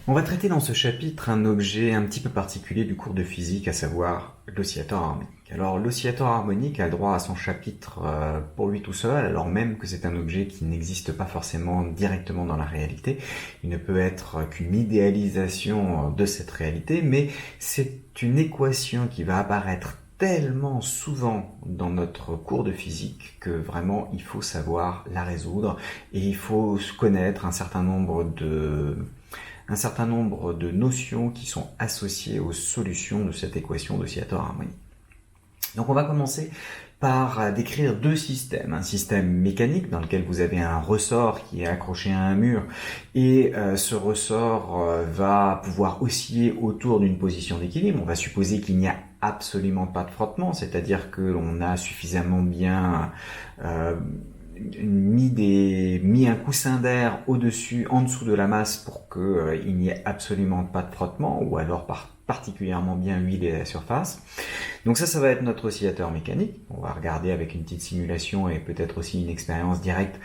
On va traiter dans ce chapitre un objet un petit peu particulier du cours de physique, à savoir l'oscillateur harmonique. Alors l'oscillateur harmonique a le droit à son chapitre pour lui tout seul, alors même que c'est un objet qui n'existe pas forcément directement dans la réalité. Il ne peut être qu'une idéalisation de cette réalité, mais c'est une équation qui va apparaître tellement souvent dans notre cours de physique que vraiment il faut savoir la résoudre et il faut connaître un certain nombre de notions qui sont associées aux solutions de cette équation d'oscillateur harmonique. Donc on va commencer par décrire deux systèmes. Un système mécanique dans lequel vous avez un ressort qui est accroché à un mur et ce ressort va pouvoir osciller autour d'une position d'équilibre. On va supposer qu'il n'y a absolument pas de frottement, c'est-à-dire que l'on a suffisamment bien mis un coussin d'air au-dessus, en dessous de la masse pour qu'il n'y ait absolument pas de frottement, ou alors particulièrement bien huilé la surface. Donc ça va être notre oscillateur mécanique. On va regarder avec une petite simulation et peut-être aussi une expérience directe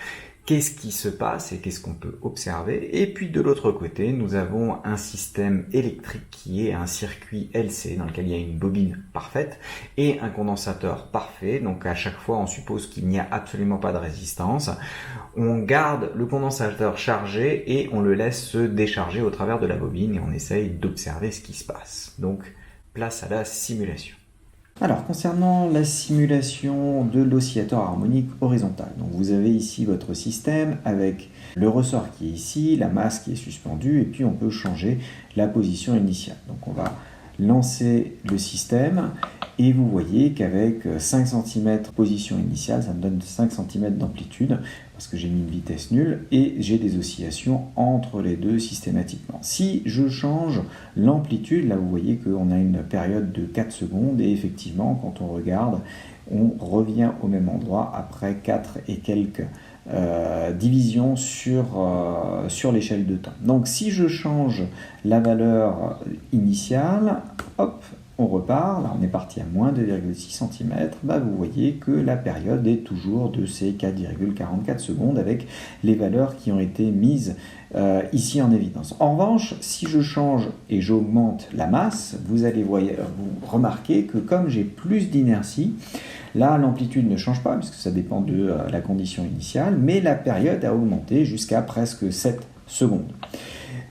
qu'est-ce qui se passe et qu'est-ce qu'on peut observer. Et puis de l'autre côté, nous avons un système électrique qui est un circuit LC dans lequel il y a une bobine parfaite et un condensateur parfait. Donc à chaque fois, on suppose qu'il n'y a absolument pas de résistance. On garde le condensateur chargé et on le laisse se décharger au travers de la bobine et on essaye d'observer ce qui se passe. Donc place à la simulation. Alors, concernant la simulation de l'oscillateur harmonique horizontal, donc vous avez ici votre système avec le ressort qui est ici, la masse qui est suspendue, et puis on peut changer la position initiale. Donc on va lancer le système, et vous voyez qu'avec 5 cm position initiale, ça me donne 5 cm d'amplitude, parce que j'ai mis une vitesse nulle, et j'ai des oscillations entre les deux systématiquement. Si je change l'amplitude, là vous voyez qu'on a une période de 4 secondes, et effectivement, quand on regarde, on revient au même endroit après 4 et quelques divisions sur l'échelle de temps. Donc si je change la valeur initiale, hop, on repart, là on est parti à moins 2,6 cm, vous voyez que la période est toujours de ces 4,44 secondes avec les valeurs qui ont été mises ici en évidence. En revanche, si je change et j'augmente la masse, vous allez vous remarquer que comme j'ai plus d'inertie, là l'amplitude ne change pas puisque ça dépend de la condition initiale, mais la période a augmenté jusqu'à presque 7 secondes.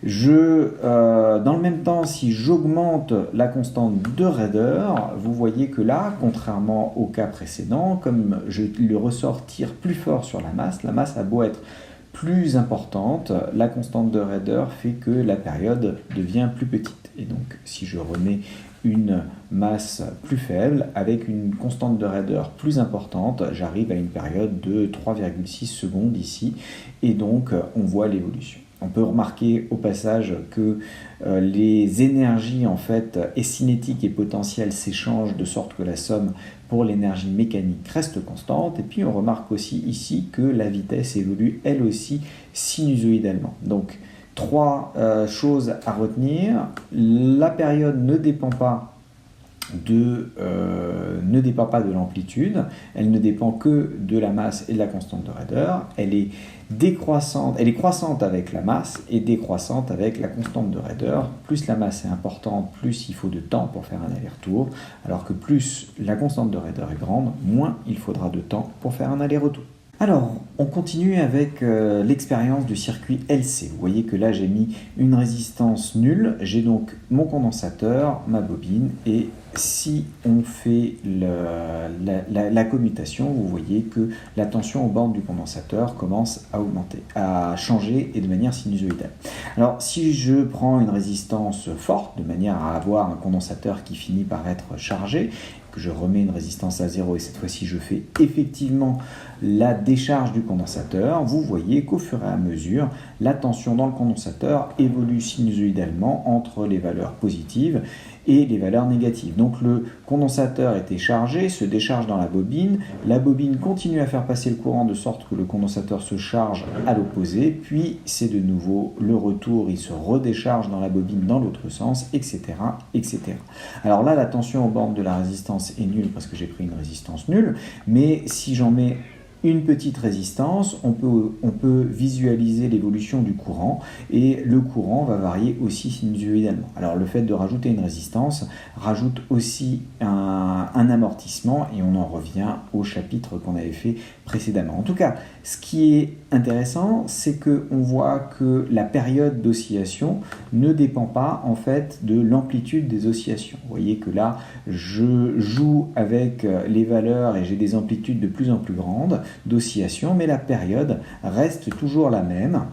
Dans le même temps, si j'augmente la constante de raideur, vous voyez que là, contrairement au cas précédent, comme le ressort tire plus fort sur la masse a beau être plus importante, la constante de raideur fait que la période devient plus petite. Et donc, si je remets une masse plus faible, avec une constante de raideur plus importante, j'arrive à une période de 3,6 secondes ici, et donc on voit l'évolution. On peut remarquer au passage que les énergies en fait et cinétiques et potentielles s'échangent de sorte que la somme pour l'énergie mécanique reste constante. Et puis on remarque aussi ici que la vitesse évolue elle aussi sinusoïdalement. Donc trois choses à retenir. La période ne dépend pas de l'amplitude, elle ne dépend que de la masse et de la constante de raideur, elle est croissante avec la masse et décroissante avec la constante de raideur. Plus la masse est importante, plus il faut de temps pour faire un aller-retour, alors que plus la constante de raideur est grande, moins il faudra de temps pour faire un aller-retour. Alors, on continue avec l'expérience du circuit LC. Vous voyez que là, j'ai mis une résistance nulle. J'ai donc mon condensateur, ma bobine. Et si on fait la commutation, vous voyez que la tension aux bornes du condensateur commence à augmenter, à changer et de manière sinusoïdale. Alors, si je prends une résistance forte, de manière à avoir un condensateur qui finit par être chargé, que je remets une résistance à 0 et cette fois-ci je fais effectivement la décharge du condensateur, vous voyez qu'au fur et à mesure, la tension dans le condensateur évolue sinusoïdalement entre les valeurs positives et les valeurs négatives. Donc le condensateur était chargé, se décharge dans la bobine continue à faire passer le courant de sorte que le condensateur se charge à l'opposé, puis c'est de nouveau le retour, il se redécharge dans la bobine dans l'autre sens, etc., etc. Alors là, la tension aux bornes de la résistance est nulle parce que j'ai pris une résistance nulle, mais si j'en mets une petite résistance, on peut visualiser l'évolution du courant et le courant va varier aussi sinusoïdalement. Alors le fait de rajouter une résistance rajoute aussi un amortissement et on en revient au chapitre qu'on avait fait précédemment. En tout cas, ce qui est intéressant, c'est qu'on voit que la période d'oscillation ne dépend pas en fait de l'amplitude des oscillations. Vous voyez que là, je joue avec les valeurs et j'ai des amplitudes de plus en plus grandes d'oscillation, mais la période reste toujours la même.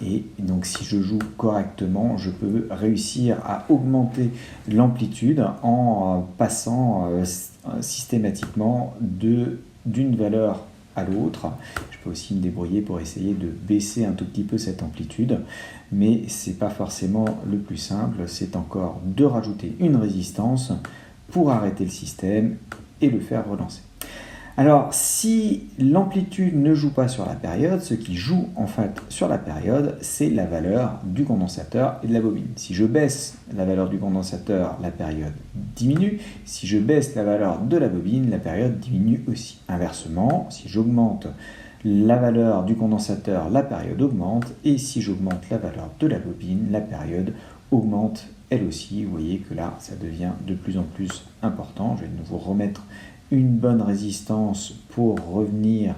Et donc si je joue correctement, je peux réussir à augmenter l'amplitude en passant systématiquement d'une valeur à l'autre. Je peux aussi me débrouiller pour essayer de baisser un tout petit peu cette amplitude, mais c'est pas forcément le plus simple, c'est encore de rajouter une résistance pour arrêter le système et le faire relancer. Alors, si l'amplitude ne joue pas sur la période, ce qui joue en fait sur la période, c'est la valeur du condensateur et de la bobine. Si je baisse la valeur du condensateur, la période diminue. Si je baisse la valeur de la bobine, la période diminue aussi. Inversement, si j'augmente la valeur du condensateur, la période augmente. Et si j'augmente la valeur de la bobine, la période augmente elle aussi. Vous voyez que là, ça devient de plus en plus important. Je vais de nouveau remettre une bonne résistance pour revenir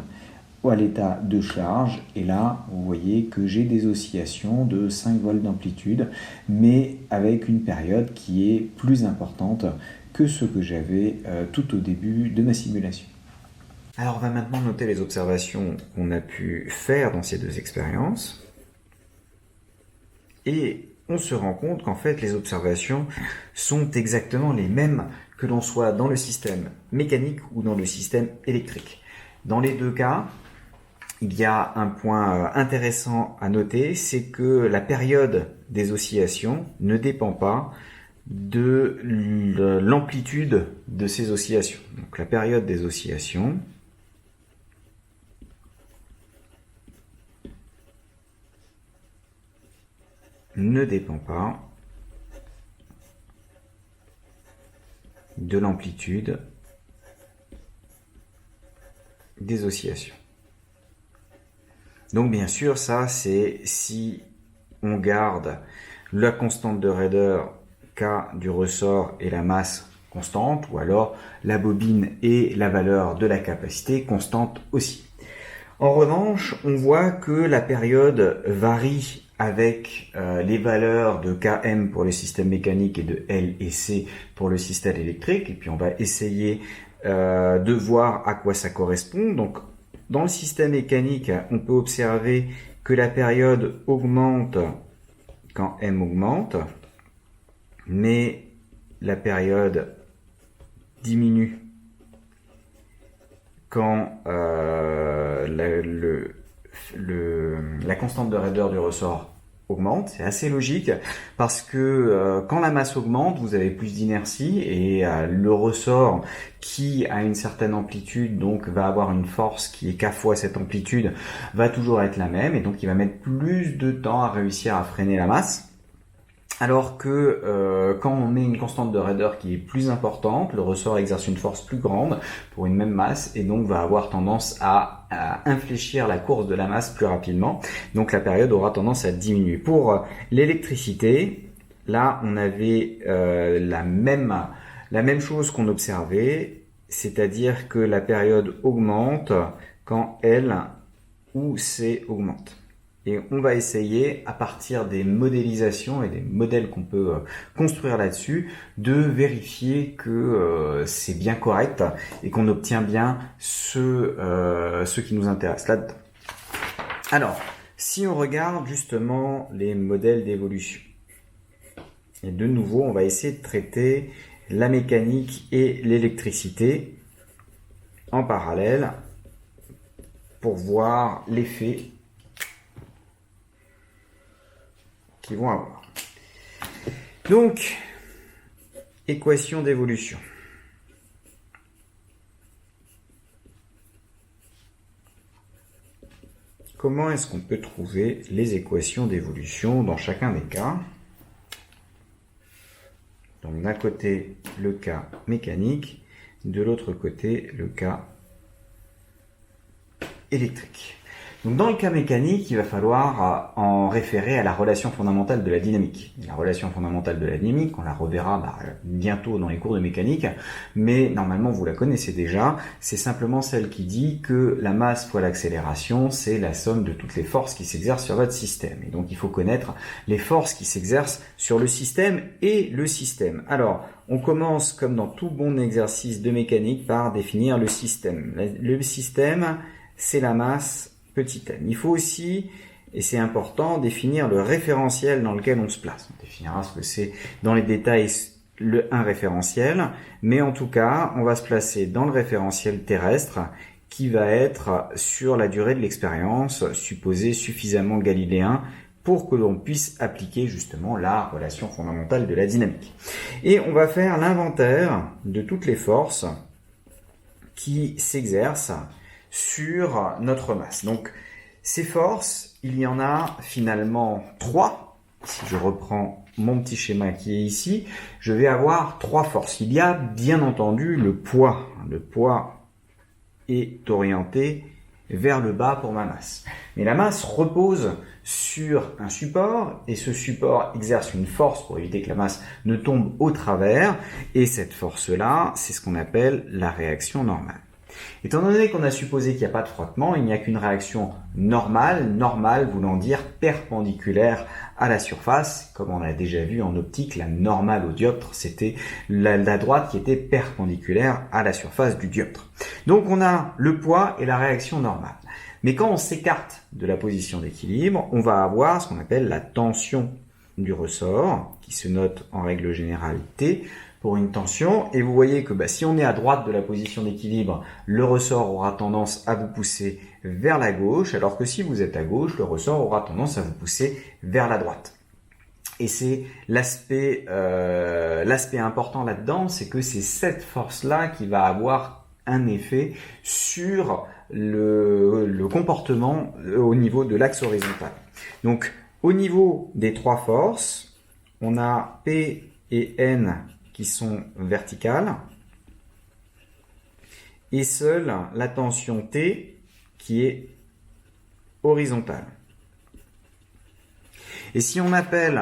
à l'état de charge. Et là, vous voyez que j'ai des oscillations de 5 volts d'amplitude, mais avec une période qui est plus importante que ce que j'avais tout au début de ma simulation. Alors on va maintenant noter les observations qu'on a pu faire dans ces deux expériences. Et on se rend compte qu'en fait les observations sont exactement les mêmes que l'on soit dans le système mécanique ou dans le système électrique. Dans les deux cas, il y a un point intéressant à noter, c'est que la période des oscillations ne dépend pas de l'amplitude de ces oscillations. Donc la période des oscillations ne dépend pas de l'amplitude des oscillations. Donc bien sûr, ça c'est si on garde la constante de raideur K du ressort et la masse constante, ou alors la bobine et la valeur de la capacité constante aussi. En revanche, on voit que la période varie avec les valeurs de Km pour le système mécanique et de L et C pour le système électrique. Et puis on va essayer de voir à quoi ça correspond. Donc dans le système mécanique, on peut observer que la période augmente quand M augmente, mais la période diminue quand la constante de raideur du ressort augmente. C'est assez logique parce que quand la masse augmente, vous avez plus d'inertie et le ressort qui a une certaine amplitude, donc va avoir une force qui est K fois cette amplitude, va toujours être la même et donc il va mettre plus de temps à réussir à freiner la masse. Alors que quand on met une constante de raideur qui est plus importante, le ressort exerce une force plus grande pour une même masse et donc va avoir tendance à infléchir la course de la masse plus rapidement. Donc la période aura tendance à diminuer. Pour l'électricité, là on avait la même chose qu'on observait, c'est-à-dire que la période augmente quand L ou C augmente. Et on va essayer, à partir des modélisations et des modèles qu'on peut construire là-dessus, de vérifier que c'est bien correct et qu'on obtient bien ce qui nous intéresse là-dedans. Alors, si on regarde justement les modèles d'évolution, et de nouveau, on va essayer de traiter la mécanique et l'électricité en parallèle pour voir l'effet qu'ils vont avoir. Donc, équation d'évolution. Comment est-ce qu'on peut trouver les équations d'évolution dans chacun des cas? Donc d'un côté le cas mécanique, de l'autre côté le cas électrique. Donc dans le cas mécanique, il va falloir en référer à la relation fondamentale de la dynamique. La relation fondamentale de la dynamique, on la reverra bientôt dans les cours de mécanique, mais normalement vous la connaissez déjà, c'est simplement celle qui dit que la masse fois l'accélération, c'est la somme de toutes les forces qui s'exercent sur votre système. Et donc il faut connaître les forces qui s'exercent sur le système et le système. Alors, on commence, comme dans tout bon exercice de mécanique, par définir le système. Le système, c'est la masse petit m. Il faut aussi, et c'est important, définir le référentiel dans lequel on se place. On définira ce que c'est dans les détails un référentiel, mais en tout cas, on va se placer dans le référentiel terrestre qui va être sur la durée de l'expérience, supposé suffisamment galiléen pour que l'on puisse appliquer justement la relation fondamentale de la dynamique. Et on va faire l'inventaire de toutes les forces qui s'exercent sur notre masse. Donc, ces forces, il y en a finalement 3. Si je reprends mon petit schéma qui est ici, je vais avoir 3 forces. Il y a bien entendu le poids. Le poids est orienté vers le bas pour ma masse. Mais la masse repose sur un support, et ce support exerce une force pour éviter que la masse ne tombe au travers, et cette force-là, c'est ce qu'on appelle la réaction normale. Étant donné qu'on a supposé qu'il n'y a pas de frottement, il n'y a qu'une réaction normale voulant dire perpendiculaire à la surface. Comme on a déjà vu en optique, la normale au dioptre, c'était la droite qui était perpendiculaire à la surface du dioptre. Donc on a le poids et la réaction normale. Mais quand on s'écarte de la position d'équilibre, on va avoir ce qu'on appelle la tension du ressort, qui se note en règle générale T, pour une tension, et vous voyez que si on est à droite de la position d'équilibre, le ressort aura tendance à vous pousser vers la gauche, alors que si vous êtes à gauche, le ressort aura tendance à vous pousser vers la droite. Et c'est l'aspect important là-dedans, c'est que c'est cette force-là qui va avoir un effet sur le comportement au niveau de l'axe horizontal. Donc, au niveau des 3 forces, on a P et N qui sont verticales, et seule la tension T qui est horizontale. Et si on appelle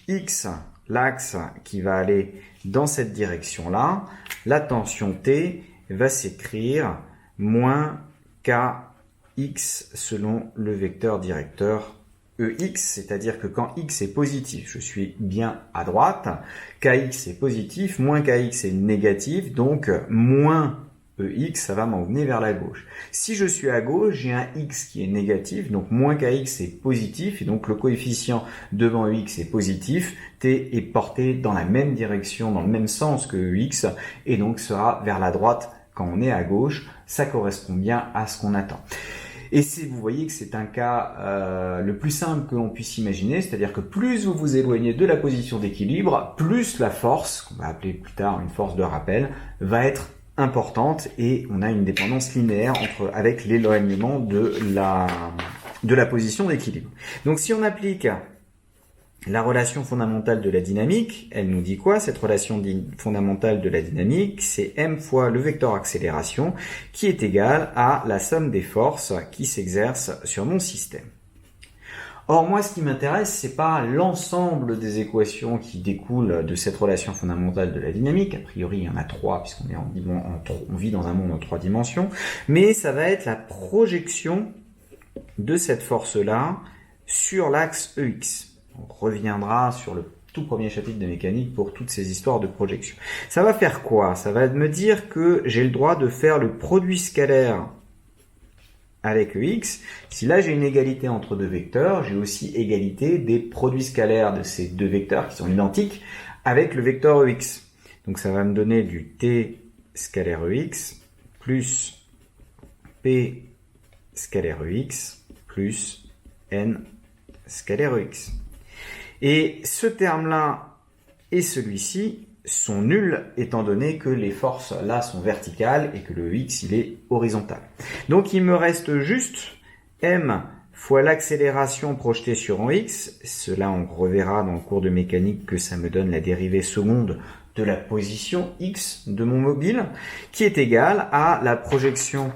X l'axe qui va aller dans cette direction-là, la tension T va s'écrire moins KX selon le vecteur directeur EX, c'est-à-dire que quand X est positif, je suis bien à droite, KX est positif, moins KX est négatif, donc moins EX, ça va m'emmener vers la gauche. Si je suis à gauche, j'ai un X qui est négatif, donc moins KX est positif, et donc le coefficient devant EX est positif, T est porté dans la même direction, dans le même sens que EX, et donc sera vers la droite quand on est à gauche. Ça correspond bien à ce qu'on attend. Et vous voyez que c'est un cas le plus simple que l'on puisse imaginer, c'est-à-dire que plus vous vous éloignez de la position d'équilibre, plus la force, qu'on va appeler plus tard une force de rappel, va être importante, et on a une dépendance linéaire avec l'éloignement de la position d'équilibre. Donc si on applique la relation fondamentale de la dynamique, elle nous dit quoi? Cette relation fondamentale de la dynamique, c'est m fois le vecteur accélération, qui est égal à la somme des forces qui s'exercent sur mon système. Or, moi, ce qui m'intéresse, c'est pas l'ensemble des équations qui découlent de cette relation fondamentale de la dynamique. A priori, il y en a 3, puisqu'on on vit dans un monde en 3 dimensions. Mais ça va être la projection de cette force-là sur l'axe EX. On reviendra sur le tout premier chapitre de mécanique pour toutes ces histoires de projection. Ça va faire quoi? Ça va me dire que j'ai le droit de faire le produit scalaire avec EX. Si là j'ai une égalité entre 2 vecteurs, j'ai aussi égalité des produits scalaires de ces 2 vecteurs qui sont identiques avec le vecteur EX. Donc ça va me donner du T scalaire EX plus P scalaire EX plus N scalaire EX. Et ce terme-là et celui-ci sont nuls, étant donné que les forces là sont verticales et que le X il est horizontal. Donc il me reste juste M fois l'accélération projetée sur en X. Cela on reverra dans le cours de mécanique que ça me donne la dérivée seconde de la position X de mon mobile, qui est égale à la projection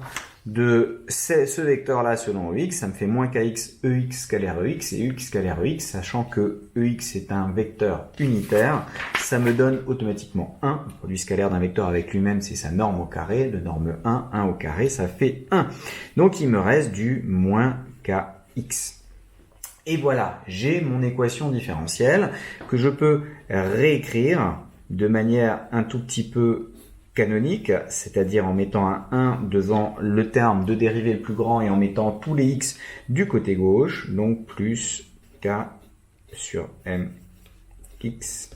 de ce vecteur-là selon EX, ça me fait moins KX, EX scalaire EX et EX scalaire EX, sachant que EX est un vecteur unitaire, ça me donne automatiquement 1. Le produit scalaire d'un vecteur avec lui-même, c'est sa norme au carré, de norme 1 au carré, ça fait 1. Donc il me reste du moins KX. Et voilà, j'ai mon équation différentielle que je peux réécrire de manière un tout petit peu canonique, c'est-à-dire en mettant un 1 devant le terme de dérivée le plus grand et en mettant tous les x du côté gauche, donc plus k sur m x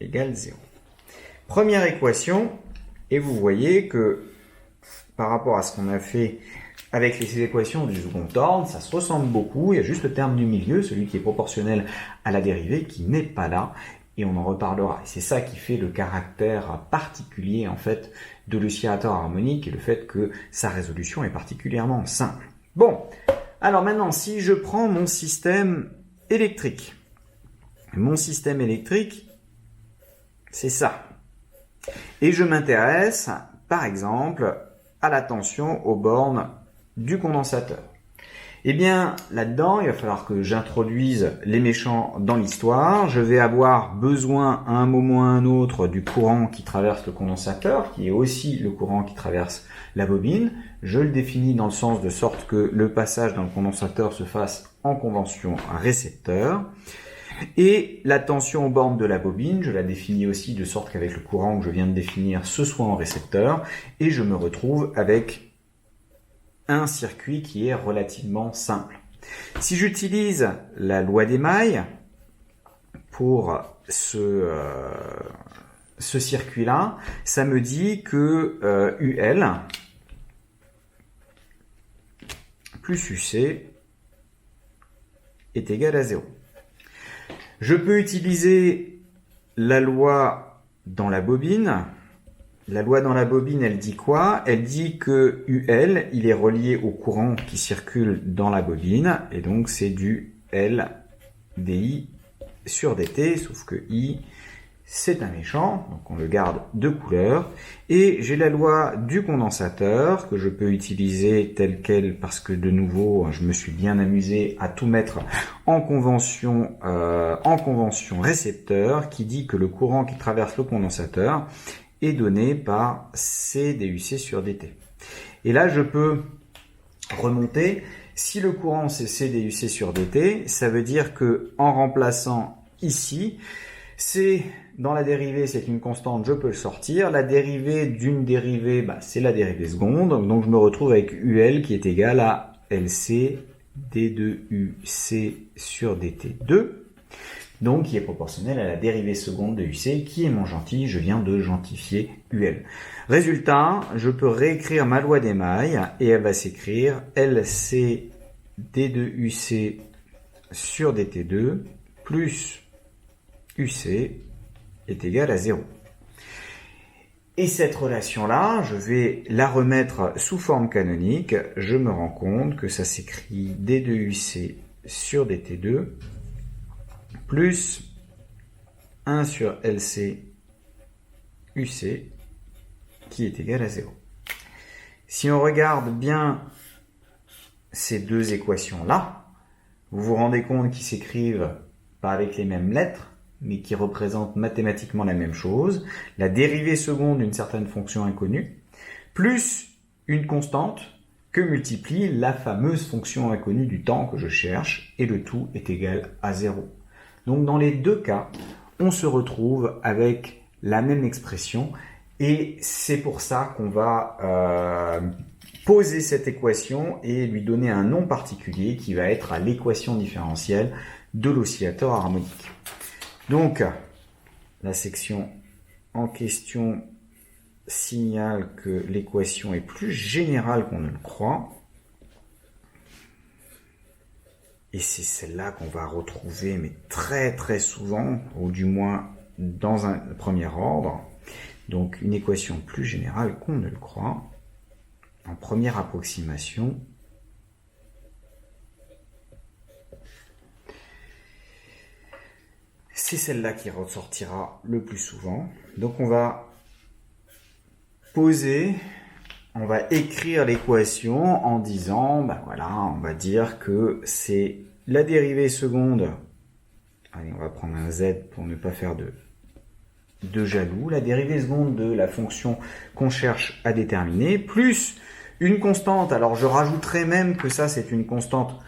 égale 0. Première équation, et vous voyez que par rapport à ce qu'on a fait avec les équations du second ordre, ça se ressemble beaucoup, il y a juste le terme du milieu, celui qui est proportionnel à la dérivée, qui n'est pas là, et on en reparlera. Et c'est ça qui fait le caractère particulier, en fait, de l'oscillateur harmonique, et le fait que sa résolution est particulièrement simple. Bon, alors maintenant, si je prends mon système électrique, c'est ça. Et je m'intéresse, par exemple, à la tension aux bornes du condensateur. Eh bien, là-dedans, il va falloir que j'introduise les méchants dans l'histoire. Je vais avoir besoin à un moment ou à un autre du courant qui traverse le condensateur, qui est aussi le courant qui traverse la bobine. Je le définis dans le sens de sorte que le passage dans le condensateur se fasse en convention récepteur. Et la tension aux bornes de la bobine, je la définis aussi de sorte qu'avec le courant que je viens de définir, ce soit en récepteur. Et je me retrouve avec un circuit qui est relativement simple. Si j'utilise la loi d'émail pour ce circuit-là, ça me dit que UL plus UC est égal à 0. Je peux utiliser la loi dans la bobine. La loi dans la bobine, elle dit quoi? Elle dit que UL, il est relié au courant qui circule dans la bobine, et donc c'est du L dI sur dt, sauf que I, c'est un méchant, donc on le garde de couleur. Et j'ai la loi du condensateur, que je peux utiliser telle quelle, parce que de nouveau, je me suis bien amusé à tout mettre en convention récepteur, qui dit que le courant qui traverse le condensateur est donné par C DUC sur dt. Et là, je peux remonter. Si le courant c'est C DUC sur dt, ça veut dire que en remplaçant ici, C dans la dérivée c'est une constante, je peux le sortir. La dérivée d'une dérivée, c'est la dérivée seconde. Donc je me retrouve avec UL qui est égal à LC D2UC sur dt2. Donc qui est proportionnel à la dérivée seconde de UC, qui est mon gentil, je viens de gentifier UL. Résultat, je peux réécrire ma loi d'émail, et elle va s'écrire LC D2UC sur dt2 plus UC est égal à 0. Et cette relation-là, je vais la remettre sous forme canonique, je me rends compte que ça s'écrit D2UC sur dt2 plus 1 sur LC UC qui est égal à 0. Si on regarde bien ces deux équations-là, vous vous rendez compte qu'ils s'écrivent pas avec les mêmes lettres, mais qui représentent mathématiquement la même chose. La dérivée seconde d'une certaine fonction inconnue, plus une constante que multiplie la fameuse fonction inconnue du temps que je cherche, et le tout est égal à 0. Donc dans les deux cas, on se retrouve avec la même expression, et c'est pour ça qu'on va poser cette équation et lui donner un nom particulier qui va être à l'équation différentielle de l'oscillateur harmonique. Donc la section en question signale que l'équation est plus générale qu'on ne le croit. Et c'est celle-là qu'on va retrouver, mais très très souvent, ou du moins dans un premier ordre. Donc une équation plus générale qu'on ne le croit. En première approximation, c'est celle-là qui ressortira le plus souvent. Donc on va poser on va écrire l'équation en disant, ben voilà, on va dire que c'est la dérivée seconde. Allez, on va prendre un z pour ne pas faire de jaloux. La dérivée seconde de la fonction qu'on cherche à déterminer, plus une constante. Alors je rajouterai même que ça c'est une constante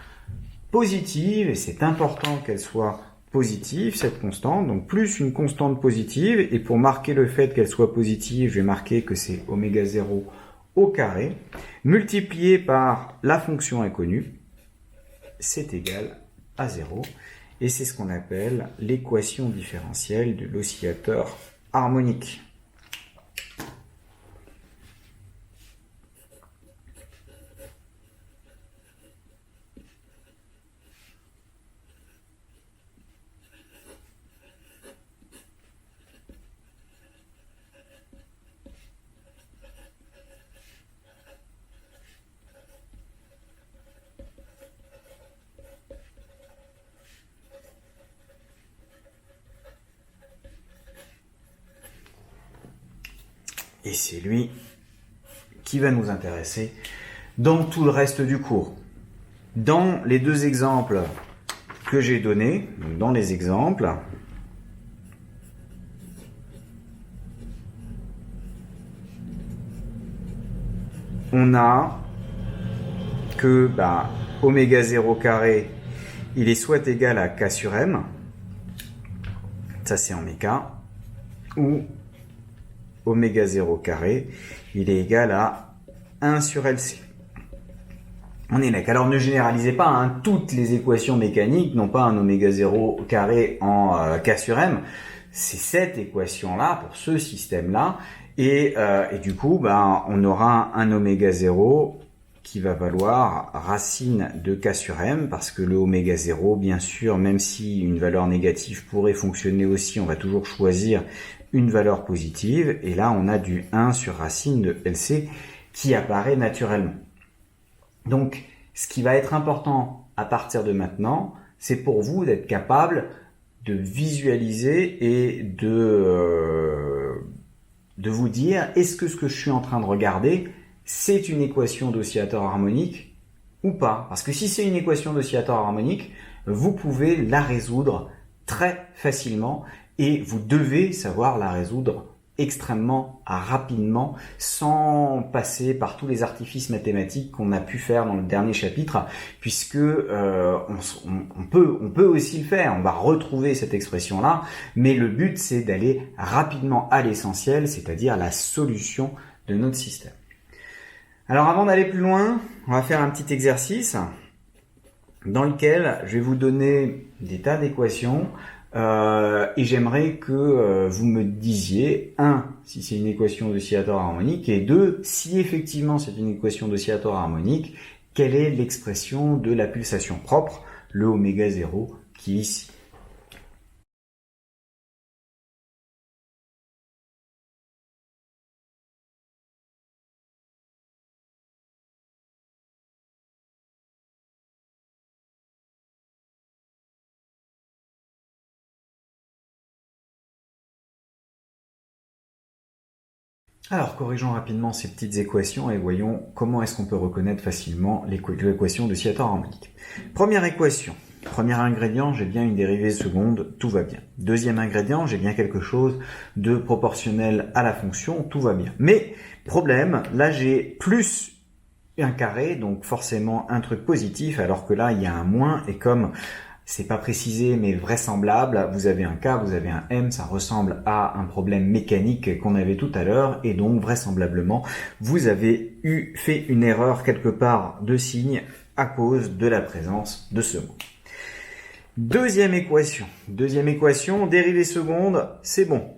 positive, et c'est important qu'elle soit positive, cette constante, donc plus une constante positive, et pour marquer le fait qu'elle soit positive, je vais marquer que c'est oméga 0 au carré, multiplié par la fonction inconnue, c'est égal à 0, et c'est ce qu'on appelle l'équation différentielle de l'oscillateur harmonique. Et c'est lui qui va nous intéresser dans tout le reste du cours. Dans les deux exemples que j'ai donnés, donc dans les exemples, on a que oméga 0 carré, il est soit égal à k sur m, ça c'est en méca, ou oméga 0 carré, il est égal à 1 sur LC. On est d'accord. Alors ne généralisez pas, hein, toutes les équations mécaniques n'ont pas un oméga 0 carré en k sur m. C'est cette équation-là, pour ce système-là, et du coup, on aura un oméga 0 qui va valoir racine de k sur m, parce que le oméga 0, bien sûr, même si une valeur négative pourrait fonctionner aussi, on va toujours choisir une valeur positive, et là on a du 1 sur racine de LC qui apparaît naturellement. Donc ce qui va être important à partir de maintenant, c'est pour vous d'être capable de visualiser et de vous dire, est-ce que ce que je suis en train de regarder, c'est une équation d'oscillateur harmonique ou pas? Parce que si c'est une équation d'oscillateur harmonique, vous pouvez la résoudre très facilement, et vous devez savoir la résoudre extrêmement rapidement, sans passer par tous les artifices mathématiques qu'on a pu faire dans le dernier chapitre, puisque on peut aussi le faire, on va retrouver cette expression-là, mais le but c'est d'aller rapidement à l'essentiel, c'est-à-dire la solution de notre système. Alors avant d'aller plus loin, on va faire un petit exercice dans lequel je vais vous donner des tas d'équations, et j'aimerais que vous me disiez, 1, si c'est une équation d'oscillateur harmonique, et 2, si effectivement c'est une équation d'oscillateur harmonique, quelle est l'expression de la pulsation propre, le oméga 0 qui est ici. Alors, corrigeons rapidement ces petites équations et voyons comment est-ce qu'on peut reconnaître facilement l'équation d'oscillateur harmonique. Première équation. Premier ingrédient, j'ai bien une dérivée seconde, tout va bien. Deuxième ingrédient, j'ai bien quelque chose de proportionnel à la fonction, tout va bien. Mais, problème, là j'ai plus un carré, donc forcément un truc positif, alors que là il y a un moins, et comme c'est pas précisé mais vraisemblable, vous avez un K, vous avez un M, ça ressemble à un problème mécanique qu'on avait tout à l'heure, et donc vraisemblablement vous avez fait une erreur quelque part de signe à cause de la présence de ce mot. Deuxième équation, dérivée seconde, c'est bon.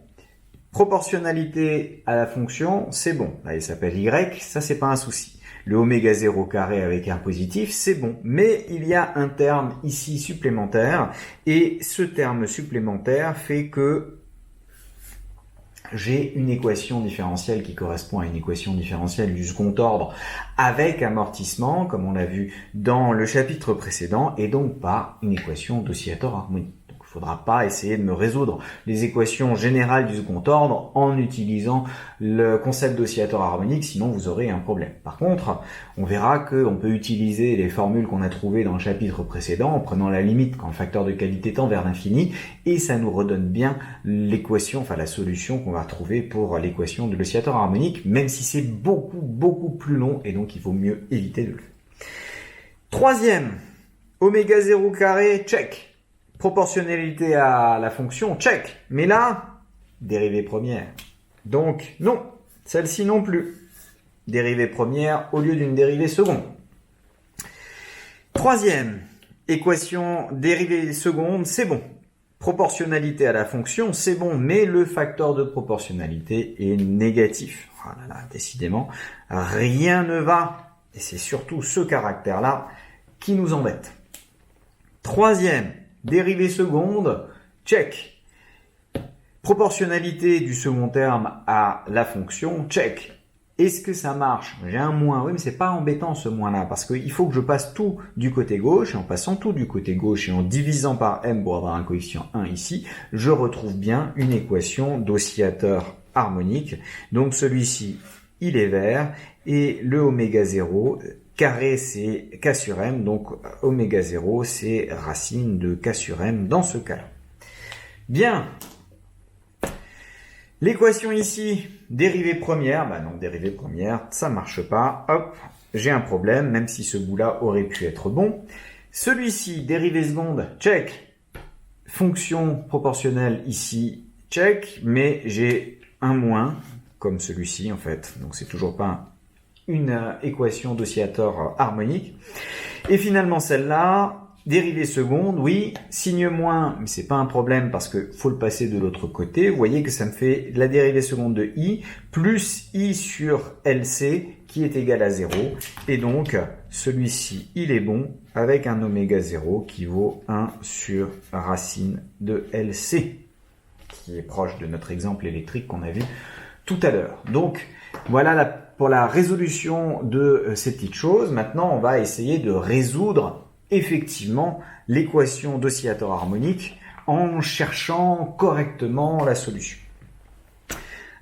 Proportionnalité à la fonction, c'est bon. Là il s'appelle Y, ça c'est pas un souci. Le oméga 0 carré avec un positif, c'est bon. Mais il y a un terme ici supplémentaire, et ce terme supplémentaire fait que j'ai une équation différentielle qui correspond à une équation différentielle du second ordre avec amortissement, comme on l'a vu dans le chapitre précédent, et donc pas une équation d'oscillateur harmonique. Donc il faudra pas essayer de me résoudre les équations générales du second ordre en utilisant le concept d'oscillateur harmonique, sinon vous aurez un problème. Par contre, on verra qu'on peut utiliser les formules qu'on a trouvées dans le chapitre précédent en prenant la limite quand le facteur de qualité tend vers l'infini, et ça nous redonne bien l'équation, enfin la solution qu'on va trouver pour l'équation de l'oscillateur harmonique, même si c'est beaucoup plus long, et donc il vaut mieux éviter de le faire. Troisième, oméga 0 carré, check. Proportionnalité à la fonction, check. Mais là, dérivée première. Donc, non, celle-ci non plus. Dérivée première au lieu d'une dérivée seconde. Troisième, équation dérivée seconde, c'est bon. Proportionnalité à la fonction, c'est bon, mais le facteur de proportionnalité est négatif. Oh là là, décidément, rien ne va. Et c'est surtout ce caractère-là qui nous embête. Troisième, dérivée seconde, check. Proportionnalité du second terme à la fonction, check. Est-ce que ça marche? J'ai un moins, oui, mais c'est pas embêtant ce moins-là, parce qu'il faut que je passe tout du côté gauche, et en passant tout du côté gauche et en divisant par m pour avoir un coefficient 1 ici, je retrouve bien une équation d'oscillateur harmonique. Donc celui-ci, il est vert, et le oméga 0, carré c'est k sur m, donc oméga 0 c'est racine de k sur m dans ce cas-là. Bien. L'équation ici, dérivée première, bah non, dérivée première, ça marche pas, hop, j'ai un problème, même si ce bout-là aurait pu être bon. Celui-ci, dérivée seconde, check. Fonction proportionnelle ici, check, mais j'ai un moins, comme celui-ci en fait, donc c'est toujours pas une équation d'oscillateur harmonique. Et finalement celle-là, dérivée seconde, oui, signe moins, mais c'est pas un problème parce que faut le passer de l'autre côté. Vous voyez que ça me fait la dérivée seconde de i plus i sur LC qui est égal à 0. Et donc, celui-ci, il est bon avec un oméga 0 qui vaut 1 sur racine de LC, qui est proche de notre exemple électrique qu'on a vu tout à l'heure. Donc, voilà pour la résolution de ces petites choses. Maintenant, on va essayer de résoudre effectivement l'équation d'oscillateur harmonique en cherchant correctement la solution.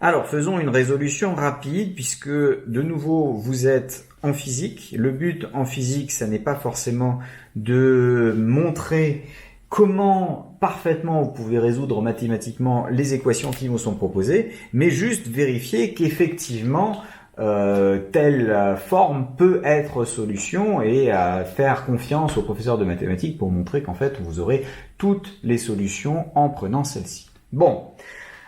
Alors, faisons une résolution rapide puisque, de nouveau, vous êtes en physique. Le but en physique, ça n'est pas forcément de montrer comment parfaitement vous pouvez résoudre mathématiquement les équations qui vous sont proposées, mais juste vérifier qu'effectivement, telle forme peut être solution et faire confiance au professeur de mathématiques pour montrer qu'en fait vous aurez toutes les solutions en prenant celle-ci. Bon,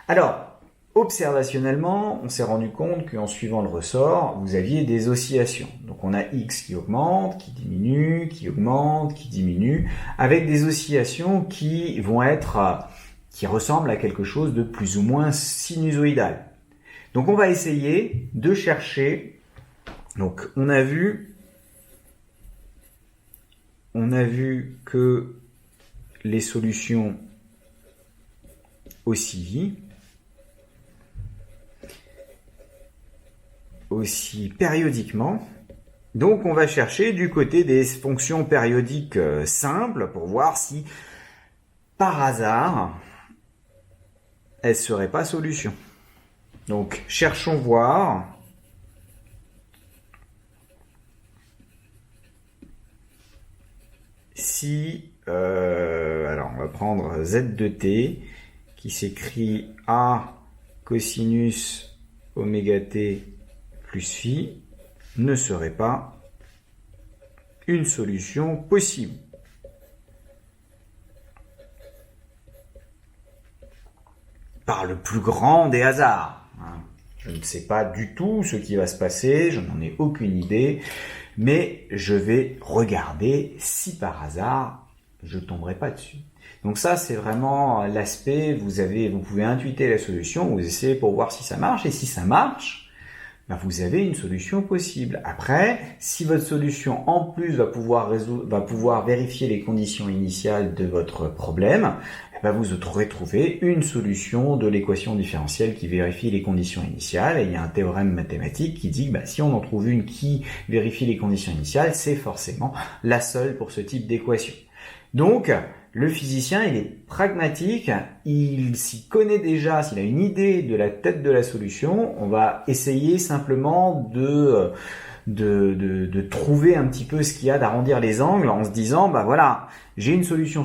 alors observationnellement on s'est rendu compte qu'en suivant le ressort vous aviez des oscillations. Donc on a x qui augmente, qui diminue, qui augmente, qui diminue, avec des oscillations qui vont être, qui ressemblent à quelque chose de plus ou moins sinusoïdal. Donc on va essayer de chercher, donc on a vu que les solutions oscillent périodiquement. Donc on va chercher du côté des fonctions périodiques simples pour voir si par hasard elles ne seraient pas solutions. Donc, cherchons voir si, alors on va prendre z de t qui s'écrit a cosinus oméga t plus phi ne serait pas une solution possible. Par le plus grand des hasards. Je ne sais pas du tout ce qui va se passer, je n'en ai aucune idée, mais je vais regarder si par hasard je ne tomberai pas dessus. Donc ça, c'est vraiment l'aspect, vous pouvez intuiter la solution, vous essayez pour voir si ça marche, et si ça marche, ben vous avez une solution possible. Après, si votre solution en plus va pouvoir vérifier les conditions initiales de votre problème, ben vous aurez trouvé une solution de l'équation différentielle qui vérifie les conditions initiales. Et il y a un théorème mathématique qui dit que si on en trouve une qui vérifie les conditions initiales, c'est forcément la seule pour ce type d'équation. Donc, le physicien, il est pragmatique, il s'y connaît déjà, s'il a une idée de la tête de la solution, on va essayer simplement de trouver un petit peu ce qu'il y a, d'arrondir les angles en se disant, bah voilà, j'ai une solution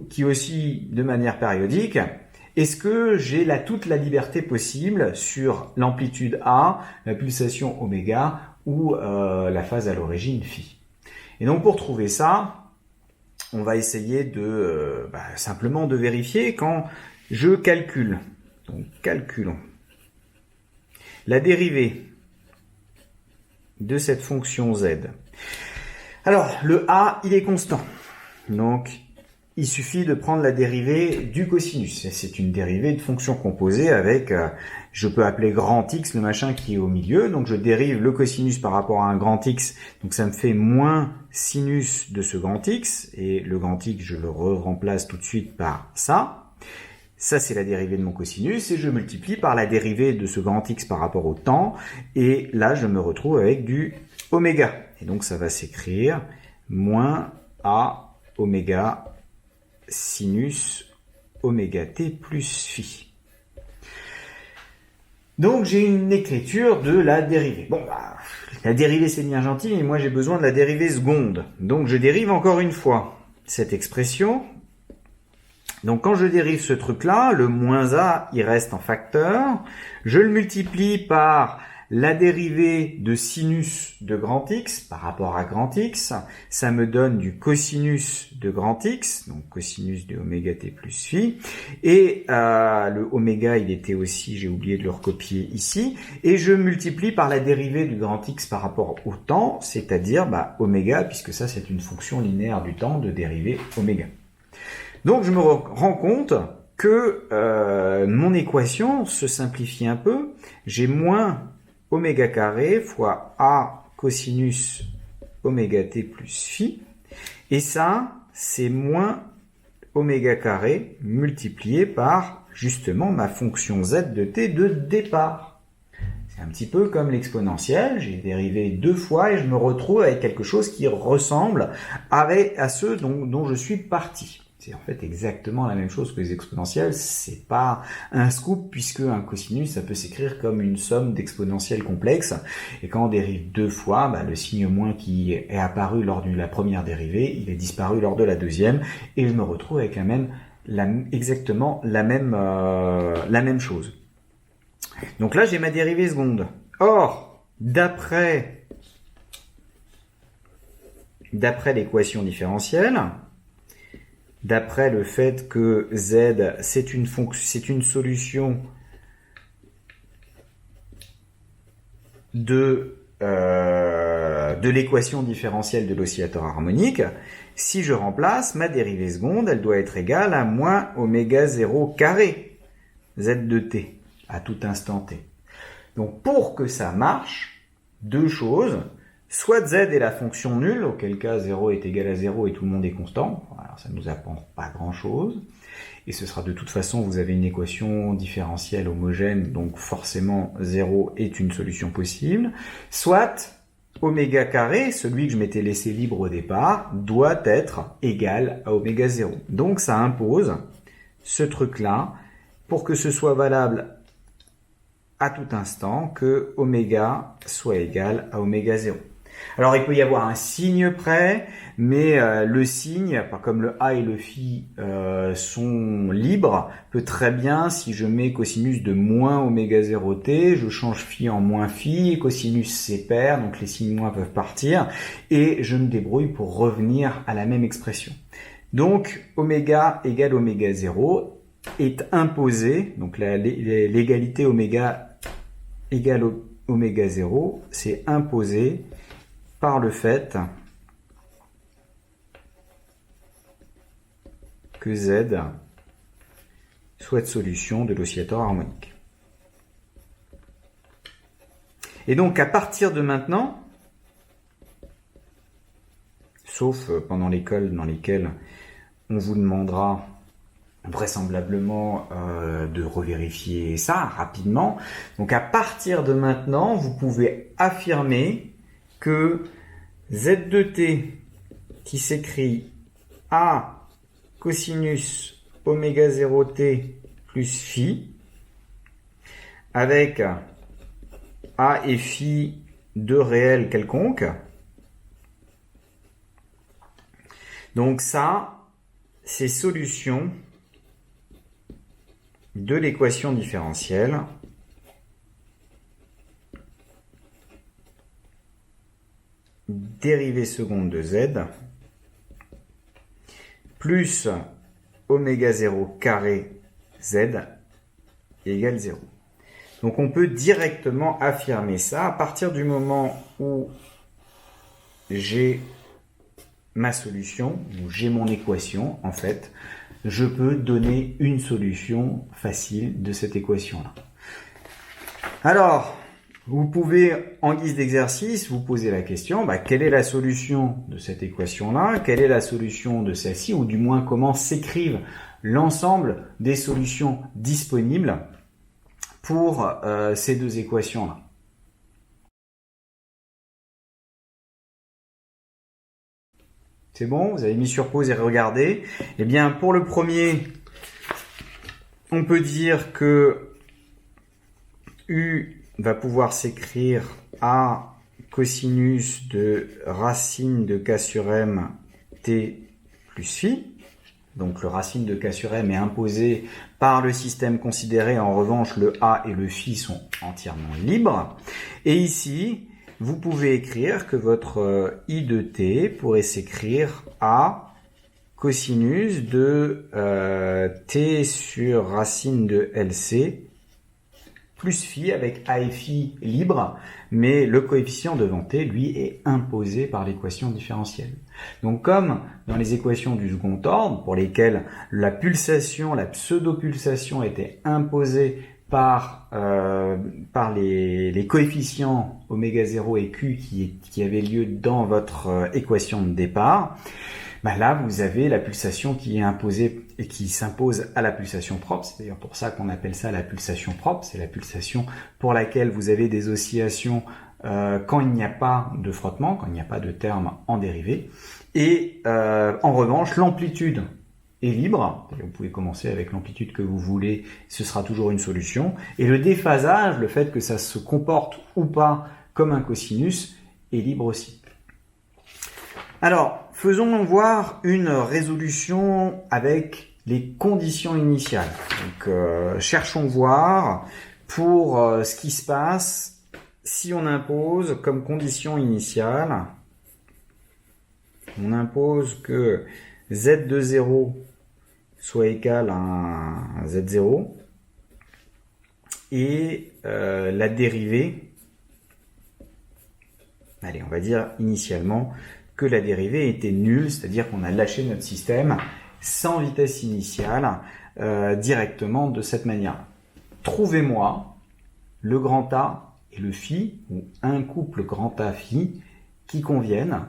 qui oscille de manière périodique. Est-ce que j'ai toute la liberté possible sur l'amplitude A, la pulsation oméga ou la phase à l'origine phi? Et donc pour trouver ça, on va essayer simplement de vérifier quand je calcule. Donc calculons la dérivée de cette fonction z. Alors le a, il est constant. Donc il suffit de prendre la dérivée du cosinus. C'est une dérivée de fonction composée avec, je peux appeler grand X le machin qui est au milieu. Donc je dérive le cosinus par rapport à un grand X. Donc ça me fait moins sinus de ce grand X. Et le grand X, je le remplace tout de suite par ça. Ça, c'est la dérivée de mon cosinus. Et je multiplie par la dérivée de ce grand X par rapport au temps. Et là, je me retrouve avec du oméga. Et donc ça va s'écrire moins A oméga sinus oméga t plus phi. Donc j'ai une écriture de la dérivée. Bon, la dérivée c'est bien gentil, mais moi j'ai besoin de la dérivée seconde. Donc je dérive encore une fois cette expression. Donc quand je dérive ce truc-là, le moins a, il reste en facteur. Je le multiplie par la dérivée de sinus de grand X par rapport à grand X, ça me donne du cosinus de grand X, donc cosinus de oméga t plus phi, et le oméga, il était aussi, j'ai oublié de le recopier ici, et je multiplie par la dérivée du grand X par rapport au temps, c'est-à-dire oméga, puisque ça c'est une fonction linéaire du temps de dérivée oméga. Donc je me rends compte que mon équation se simplifie un peu, j'ai moins oméga carré fois a cosinus oméga t plus phi. Et ça, c'est moins oméga carré multiplié par justement ma fonction z de t de départ. C'est un petit peu comme l'exponentielle. J'ai dérivé 2 fois et je me retrouve avec quelque chose qui ressemble à ceux dont je suis parti. C'est en fait exactement la même chose que les exponentielles. C'est pas un scoop puisque un cosinus, ça peut s'écrire comme une somme d'exponentielles complexes. Et quand on dérive 2 fois, le signe moins qui est apparu lors de la première dérivée, il est disparu lors de la deuxième. Et je me retrouve avec exactement la même chose. Donc là, j'ai ma dérivée seconde. Or, d'après l'équation différentielle, d'après le fait que z, c'est une solution de l'équation différentielle de l'oscillateur harmonique, si je remplace, ma dérivée seconde, elle doit être égale à moins oméga 0 carré z de t à tout instant t. Donc pour que ça marche, 2 choses. Soit z est la fonction nulle, auquel cas 0 est égal à 0 et tout le monde est constant. Alors ça ne nous apprend pas grand-chose. Et ce sera de toute façon, vous avez une équation différentielle homogène, donc forcément 0 est une solution possible. Soit oméga carré, celui que je m'étais laissé libre au départ, doit être égal à oméga 0. Donc ça impose ce truc-là, pour que ce soit valable à tout instant, que oméga soit égal à oméga 0. Alors il peut y avoir un signe près, mais le signe, pas comme le a et le phi sont libres, peut très bien, si je mets cosinus de moins oméga 0 t, je change phi en moins phi, cosinus c'est pair, donc les signes moins peuvent partir, et je me débrouille pour revenir à la même expression. Donc oméga égale oméga 0 est imposé, donc l'égalité oméga égale oméga 0, c'est imposé par le fait que Z soit solution de l'oscillateur harmonique. Et donc à partir de maintenant, sauf pendant l'école dans lesquelles on vous demandera vraisemblablement de revérifier ça rapidement, donc à partir de maintenant, vous pouvez affirmer que Z de t qui s'écrit A cosinus oméga 0t plus phi, avec a et phi deux réels quelconques. Donc ça, c'est solution de l'équation différentielle dérivée seconde de z plus oméga 0 carré z égale 0. Donc on peut directement affirmer ça à partir du moment où j'ai ma solution, où j'ai mon équation, en fait, je peux donner une solution facile de cette équation-là. Alors, vous pouvez, en guise d'exercice, vous poser la question, quelle est la solution de cette équation-là? Quelle est la solution de celle-ci? Ou du moins, comment s'écrivent l'ensemble des solutions disponibles pour ces deux équations-là? C'est bon? Vous avez mis sur pause et regardé. Eh bien, pour le premier, on peut dire que U va pouvoir s'écrire A cosinus de racine de K sur M T plus phi. Donc le racine de K sur M est imposé par le système considéré. En revanche, le A et le phi sont entièrement libres. Et ici, vous pouvez écrire que votre I de T pourrait s'écrire A cosinus de T sur racine de LC plus phi avec A et phi libre, mais le coefficient devant T, lui, est imposé par l'équation différentielle. Donc comme dans les équations du second ordre, pour lesquelles la pulsation, la pseudo-pulsation était imposée par les coefficients oméga 0 et Q qui avaient lieu dans votre équation de départ, là vous avez la pulsation qui est imposée et qui s'impose à la pulsation propre. C'est d'ailleurs pour ça qu'on appelle ça la pulsation propre. C'est la pulsation pour laquelle vous avez des oscillations quand il n'y a pas de frottement, quand il n'y a pas de terme en dérivée. Et en revanche, l'amplitude est libre. Vous pouvez commencer avec l'amplitude que vous voulez, ce sera toujours une solution. Et le déphasage, le fait que ça se comporte ou pas comme un cosinus, est libre aussi. Alors, faisons voir une résolution avec les conditions initiales. Donc, cherchons voir pour ce qui se passe si on impose comme condition initiale, on impose que z de 0 soit égal à z0 et la dérivée, allez, on va dire initialement que la dérivée était nulle, c'est-à-dire qu'on a lâché notre système sans vitesse initiale directement de cette manière. Trouvez-moi le grand A et le phi, ou un couple grand A phi, qui conviennent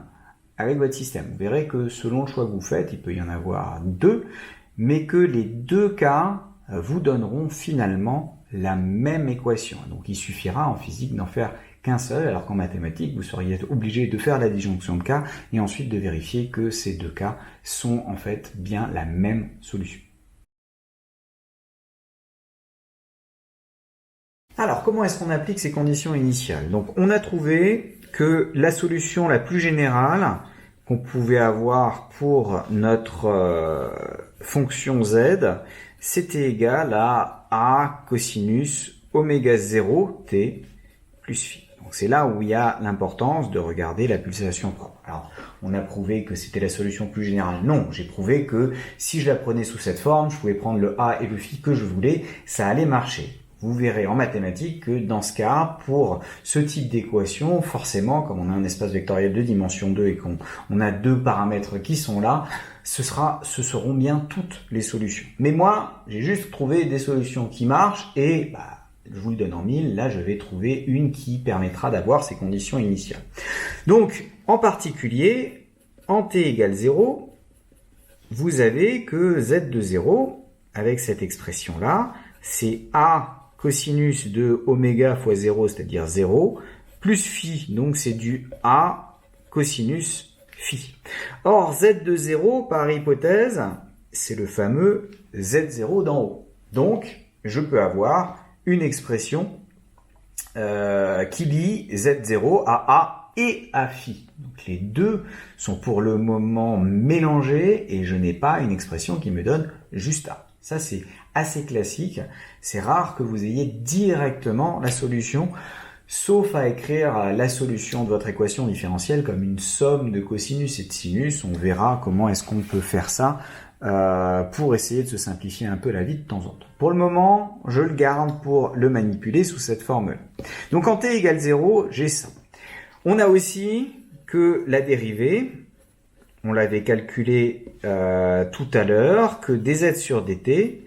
avec votre système. Vous verrez que selon le choix que vous faites, il peut y en avoir deux, mais que les deux cas vous donneront finalement la même équation. Donc il suffira en physique d'en faire qu'un seul, alors qu'en mathématiques, vous seriez obligé de faire la disjonction de cas et ensuite de vérifier que ces deux cas sont en fait bien la même solution. Alors, comment est-ce qu'on applique ces conditions initiales? Donc, on a trouvé que la solution la plus générale qu'on pouvait avoir pour notre fonction z, c'était égal à A cosinus oméga 0 t plus phi. Donc c'est là où il y a l'importance de regarder la pulsation propre. Alors, on a prouvé que c'était la solution plus générale. Non, j'ai prouvé que si je la prenais sous cette forme, je pouvais prendre le A et le phi que je voulais, ça allait marcher. Vous verrez en mathématiques que dans ce cas, pour ce type d'équation, forcément, comme on a un espace vectoriel de dimension 2 et qu'on a deux paramètres qui sont là, ce seront bien toutes les solutions. Mais moi, j'ai juste trouvé des solutions qui marchent et je vous le donne en mille, là je vais trouver une qui permettra d'avoir ces conditions initiales. Donc, en particulier, en t égale 0, vous avez que z de 0, avec cette expression-là, c'est A cosinus de oméga fois 0, c'est-à-dire 0, plus phi, donc c'est du A cosinus phi. Or, z de 0, par hypothèse, c'est le fameux Z0 d'en haut. Donc, je peux avoir une expression qui lie Z0 à A et à phi. Donc, les deux sont pour le moment mélangés et je n'ai pas une expression qui me donne juste A. Ça, c'est assez classique. C'est rare que vous ayez directement la solution, sauf à écrire la solution de votre équation différentielle comme une somme de cosinus et de sinus. On verra comment est-ce qu'on peut faire ça pour essayer de se simplifier un peu la vie de temps en temps. Pour le moment, je le garde pour le manipuler sous cette formule. Donc en t égale 0, j'ai ça. On a aussi que la dérivée, on l'avait calculé tout à l'heure, que dz sur dt,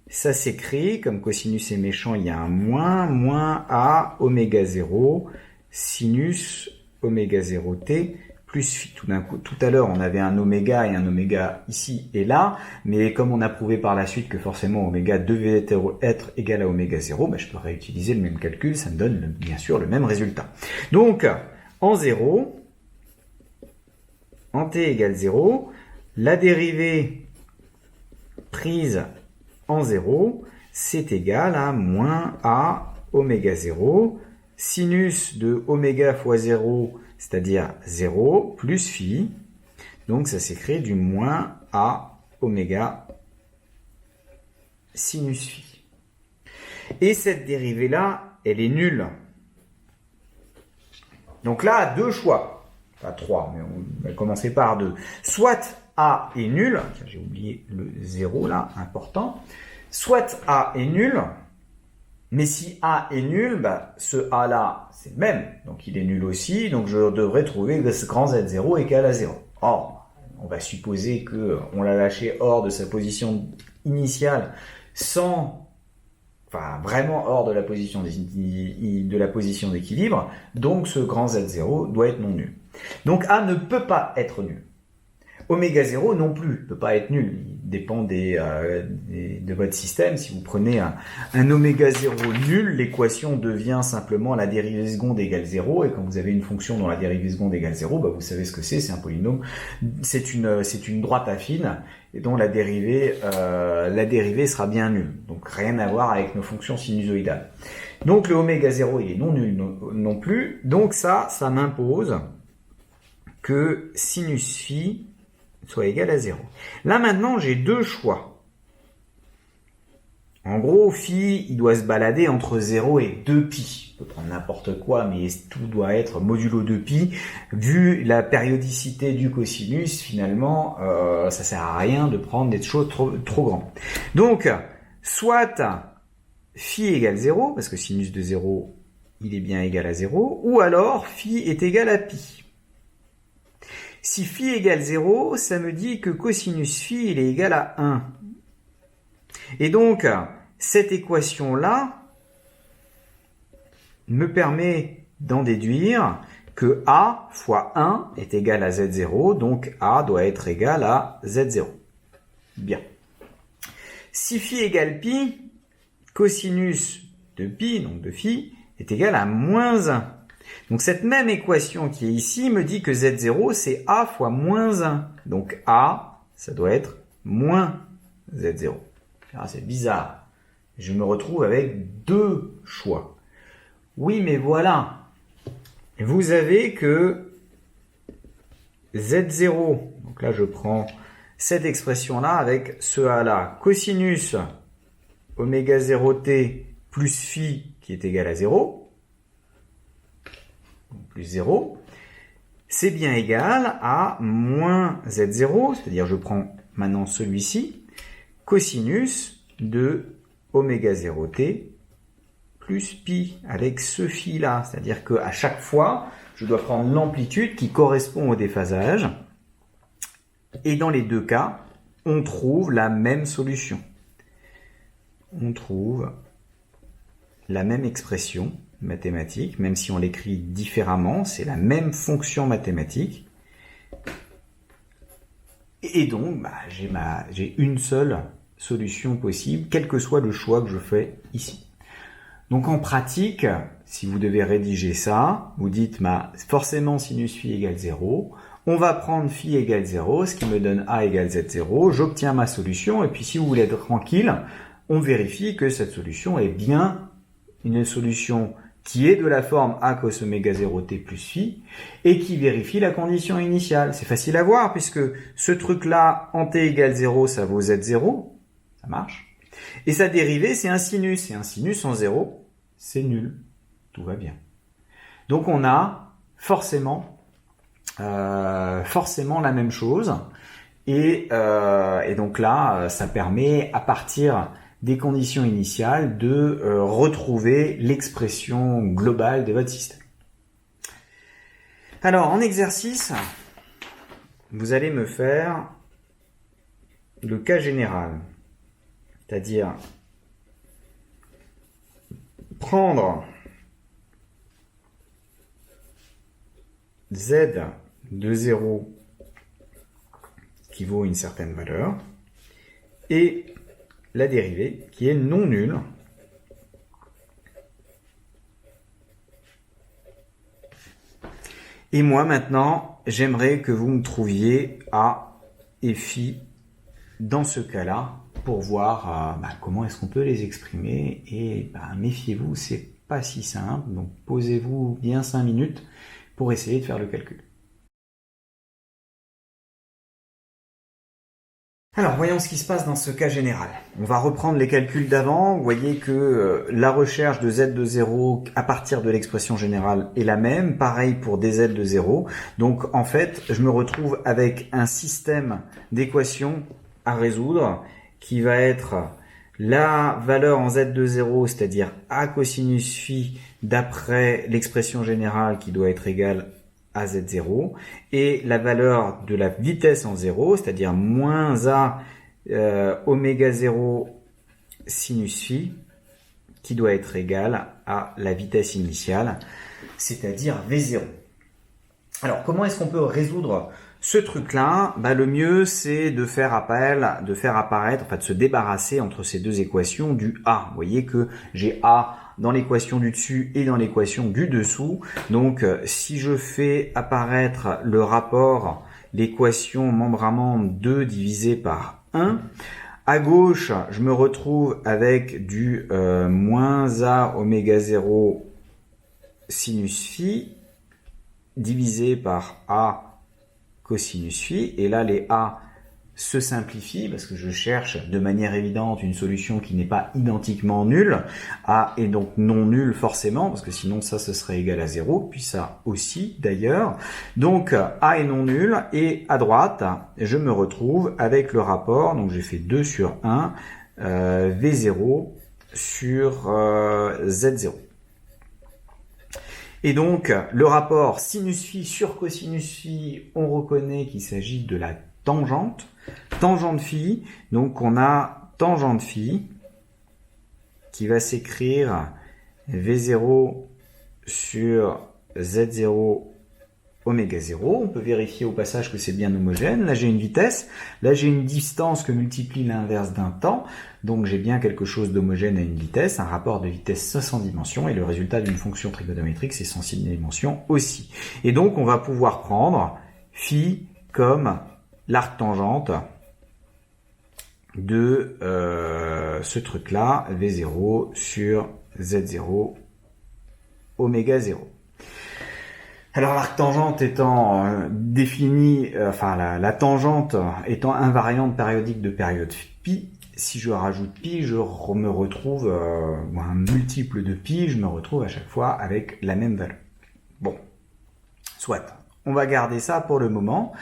ça s'écrit, comme cosinus est méchant, il y a un moins a oméga 0 sinus oméga 0t plus phi. Tout à l'heure, on avait un oméga et un oméga ici et là, mais comme on a prouvé par la suite que forcément oméga devait être égal à oméga 0, je peux réutiliser le même calcul, ça me donne bien sûr le même résultat. Donc, en 0, en t égale 0, la dérivée prise en 0, c'est égal à moins a oméga 0, sinus de oméga fois 0, c'est-à-dire 0, plus phi. Donc ça s'écrit du moins a oméga sinus phi. Et cette dérivée-là, elle est nulle. Donc là, deux choix. Pas trois, mais on va commencer par deux. Soit A est nul, j'ai oublié le 0 là, important. Soit A est nul, mais si A est nul, ce A là, c'est le même, donc il est nul aussi, donc je devrais trouver que ce grand Z0 égal à 0. Or, on va supposer qu'on l'a lâché hors de sa position initiale, vraiment hors de la position d'équilibre, donc ce grand Z0 doit être non nul. Donc A ne peut pas être nul. Oméga 0 non plus, ne peut pas être nul. Il dépend de votre système. Si vous prenez un oméga 0 nul, l'équation devient simplement la dérivée seconde égale 0. Et quand vous avez une fonction dont la dérivée seconde égale 0, vous savez ce que c'est un polynôme. C'est une droite affine et dont la dérivée sera bien nulle. Donc rien à voir avec nos fonctions sinusoïdales. Donc le oméga 0 il est non nul non plus. Donc ça m'impose que sinus phi soit égal à 0. Là maintenant j'ai deux choix. En gros, phi, il doit se balader entre 0 et 2pi. On peut prendre n'importe quoi, mais tout doit être modulo 2pi. Vu la périodicité du cosinus, finalement, ça sert à rien de prendre des choses trop grandes. Donc, soit phi égale 0, parce que sinus de 0, il est bien égal à 0, ou alors phi est égal à pi. Si phi égale 0, ça me dit que cosinus phi, il est égal à 1. Et donc, cette équation-là me permet d'en déduire que A fois 1 est égal à Z0, donc A doit être égal à Z0. Bien. Si phi égale pi, cosinus de pi, donc de phi, est égal à moins 1. Donc cette même équation qui est ici me dit que Z0 c'est A fois moins 1. Donc A, ça doit être moins Z0. Ah, c'est bizarre. Je me retrouve avec deux choix. Oui, mais voilà. Vous avez que Z0, donc là je prends cette expression-là avec ce A-là, cosinus oméga 0t plus phi qui est égal à 0, plus 0, c'est bien égal à moins Z0, c'est-à-dire je prends maintenant celui-ci, cosinus de oméga 0t plus pi avec ce phi-là. C'est-à-dire qu'à chaque fois, je dois prendre l'amplitude qui correspond au déphasage. Et dans les deux cas, on trouve la même solution. On trouve la même expression mathématique, même si on l'écrit différemment, c'est la même fonction mathématique. Et donc, j'ai une seule solution possible, quel que soit le choix que je fais ici. Donc en pratique, si vous devez rédiger ça, vous dites forcément sinus phi égale 0, On va prendre phi égale 0, ce qui me donne a égale z0. J'obtiens ma solution. Et puis si vous voulez être tranquille, on vérifie que cette solution est bien une solution qui est de la forme a cos oméga 0 t plus phi et qui vérifie la condition initiale. C'est facile à voir puisque ce truc-là, en t égale 0, ça vaut z0. Ça marche. Et sa dérivée, c'est un sinus. Et un sinus en 0, c'est nul. Tout va bien. Donc on a forcément la même chose. Et donc là, ça permet, à partir des conditions initiales, de retrouver l'expression globale de votre système. Alors, en exercice, vous allez me faire le cas général. C'est-à-dire prendre z de 0 qui vaut une certaine valeur et la dérivée qui est non nulle et moi maintenant j'aimerais que vous me trouviez a et phi dans ce cas-là pour voir comment est-ce qu'on peut les exprimer et méfiez-vous, c'est pas si simple, donc posez-vous bien 5 minutes pour essayer de faire le calcul. Alors, voyons ce qui se passe dans ce cas général. On va reprendre les calculs d'avant. Vous voyez que la recherche de z de 0 à partir de l'expression générale est la même. Pareil pour dz de 0. Donc, en fait, je me retrouve avec un système d'équations à résoudre qui va être la valeur en z de 0, c'est-à-dire a cosinus phi d'après l'expression générale qui doit être égale à z0 et la valeur de la vitesse en 0, c'est-à-dire moins a oméga 0 sinus phi qui doit être égale à la vitesse initiale, c'est-à-dire v0. Alors comment est-ce qu'on peut résoudre ce truc-là? Le mieux c'est de faire apparaître, de se débarrasser entre ces deux équations du a. Vous voyez que j'ai a dans l'équation du dessus et dans l'équation du dessous. Donc, si je fais apparaître le rapport, l'équation membre à membre 2 divisé par 1, à gauche, je me retrouve avec du moins a oméga 0 sinus phi divisé par a cosinus phi. Et là, les a se simplifie parce que je cherche de manière évidente une solution qui n'est pas identiquement nulle. A est donc non nul forcément parce que sinon ça ce serait égal à 0, puis ça aussi d'ailleurs. Donc A est non nul et à droite je me retrouve avec le rapport, donc j'ai fait 2 sur 1 V0 sur Z0. Et donc le rapport sinus phi sur cosinus phi, on reconnaît qu'il s'agit de la tangente phi, donc on a tangente phi qui va s'écrire V0 sur Z0 oméga 0. On peut vérifier au passage que c'est bien homogène. Là j'ai une vitesse, là j'ai une distance que multiplie l'inverse d'un temps, donc j'ai bien quelque chose d'homogène à une vitesse, un rapport de vitesse sans dimension, et le résultat d'une fonction trigonométrique c'est sans dimension aussi. Et donc on va pouvoir prendre phi comme l'arc tangente de ce truc-là, V0 sur Z0 oméga 0. Alors l'arc tangente étant définie, la tangente étant invariante périodique de période pi, si je rajoute pi, je me retrouve, un multiple de pi, je me retrouve à chaque fois avec la même valeur. Bon, soit, on va garder ça pour le moment.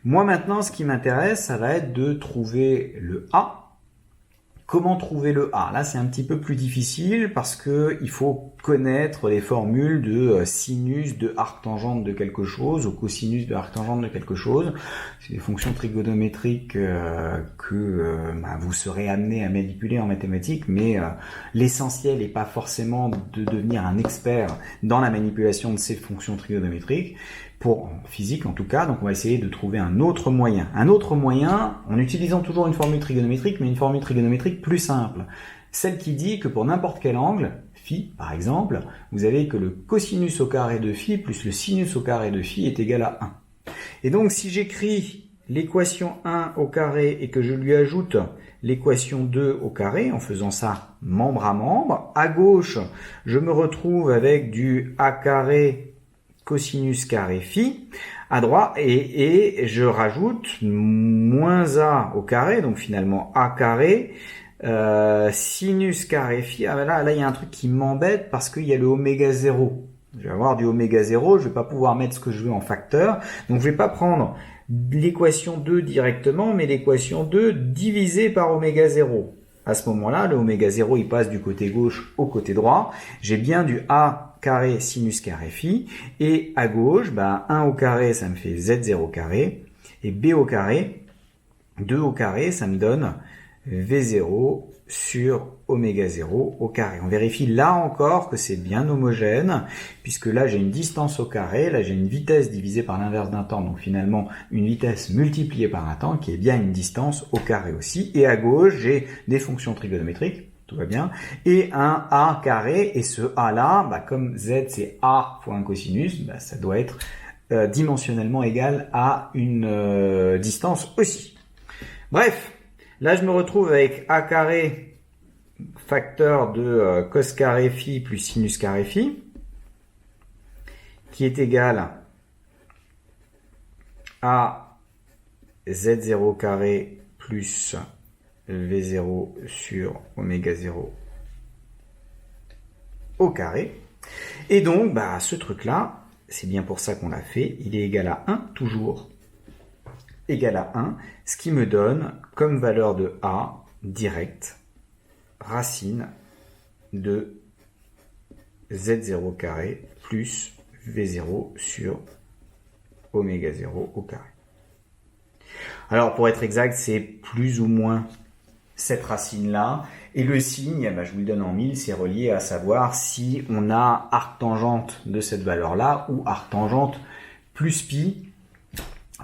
Moi maintenant, ce qui m'intéresse, ça va être de trouver le A. Comment trouver le A? Là, c'est un petit peu plus difficile parce que il faut connaître les formules de sinus de arctangente de quelque chose ou cosinus de arctangente de quelque chose. C'est des fonctions trigonométriques que vous serez amené à manipuler en mathématiques, mais l'essentiel n'est pas forcément de devenir un expert dans la manipulation de ces fonctions trigonométriques. En physique en tout cas, donc on va essayer de trouver un autre moyen. Un autre moyen en utilisant toujours une formule trigonométrique, mais une formule trigonométrique plus simple. Celle qui dit que pour n'importe quel angle, phi par exemple, vous avez que le cosinus au carré de phi plus le sinus au carré de phi est égal à 1. Et donc, si j'écris l'équation 1 au carré et que je lui ajoute l'équation 2 au carré, en faisant ça membre à membre, à gauche, je me retrouve avec du a carré cosinus carré phi, à droite, et je rajoute moins a au carré, donc finalement a carré, sinus carré phi. Ah, là, il y a un truc qui m'embête parce qu'il y a le oméga 0. Je vais avoir du oméga 0, je vais pas pouvoir mettre ce que je veux en facteur, donc je vais pas prendre l'équation 2 directement, mais l'équation 2 divisée par oméga 0. À ce moment-là, le oméga 0, il passe du côté gauche au côté droit. J'ai bien du a carré sinus carré phi, et à gauche, 1 au carré, ça me fait z0 carré, et b au carré, 2 au carré, ça me donne v0 sur oméga 0 au carré. On vérifie là encore que c'est bien homogène, puisque là j'ai une distance au carré, là j'ai une vitesse divisée par l'inverse d'un temps, donc finalement une vitesse multipliée par un temps qui est bien une distance au carré aussi. Et à gauche j'ai des fonctions trigonométriques, tout va bien, et un a carré, et ce a là, comme z c'est a fois un cosinus, ça doit être dimensionnellement égal à une distance aussi. Bref, là, je me retrouve avec a carré facteur de cos carré phi plus sinus carré phi, qui est égal à z0 carré plus v0 sur oméga 0 au carré. Et donc, ce truc-là, c'est bien pour ça qu'on l'a fait, il est égal à 1 toujours. Égal à 1, ce qui me donne comme valeur de a direct racine de z0 carré plus v0 sur oméga 0 au carré. Alors pour être exact, c'est plus ou moins cette racine-là, et le signe, je vous le donne en 1000, c'est relié à savoir si on a arctangente de cette valeur-là ou arctangente plus pi.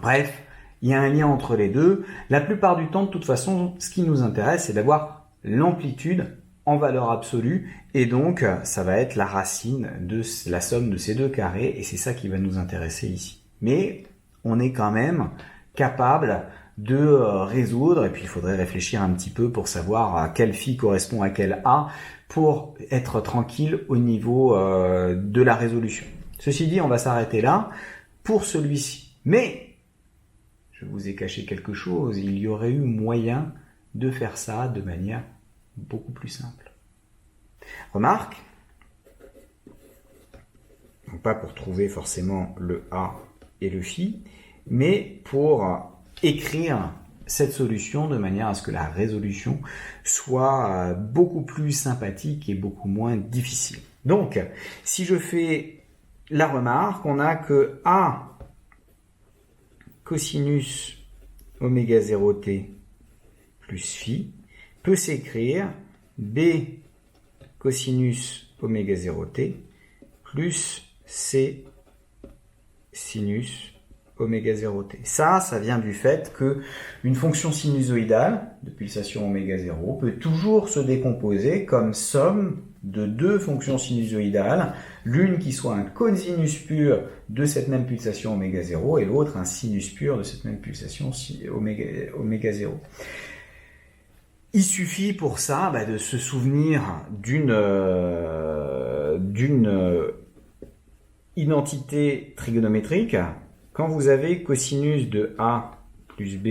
Bref, il y a un lien entre les deux. La plupart du temps, de toute façon, ce qui nous intéresse, c'est d'avoir l'amplitude en valeur absolue. Et donc, ça va être la racine de la somme de ces deux carrés. Et c'est ça qui va nous intéresser ici. Mais on est quand même capable de résoudre. Et puis, il faudrait réfléchir un petit peu pour savoir à quelle phi correspond à quel a pour être tranquille au niveau de la résolution. Ceci dit, on va s'arrêter là pour celui-ci. Mais je vous ai caché quelque chose, il y aurait eu moyen de faire ça de manière beaucoup plus simple. Remarque, donc pas pour trouver forcément le a et le phi, mais pour écrire cette solution de manière à ce que la résolution soit beaucoup plus sympathique et beaucoup moins difficile. Donc, si je fais la remarque, on a que a cosinus oméga 0t plus phi peut s'écrire b cosinus oméga 0t plus c sinus oméga 0t. Ça vient du fait que une fonction sinusoïdale de pulsation oméga 0 peut toujours se décomposer comme somme de deux fonctions sinusoïdales, l'une qui soit un cosinus pur de cette même pulsation oméga 0 et l'autre un sinus pur de cette même pulsation oméga 0. Il suffit pour ça de se souvenir d'une identité trigonométrique. Quand vous avez cosinus de a plus b,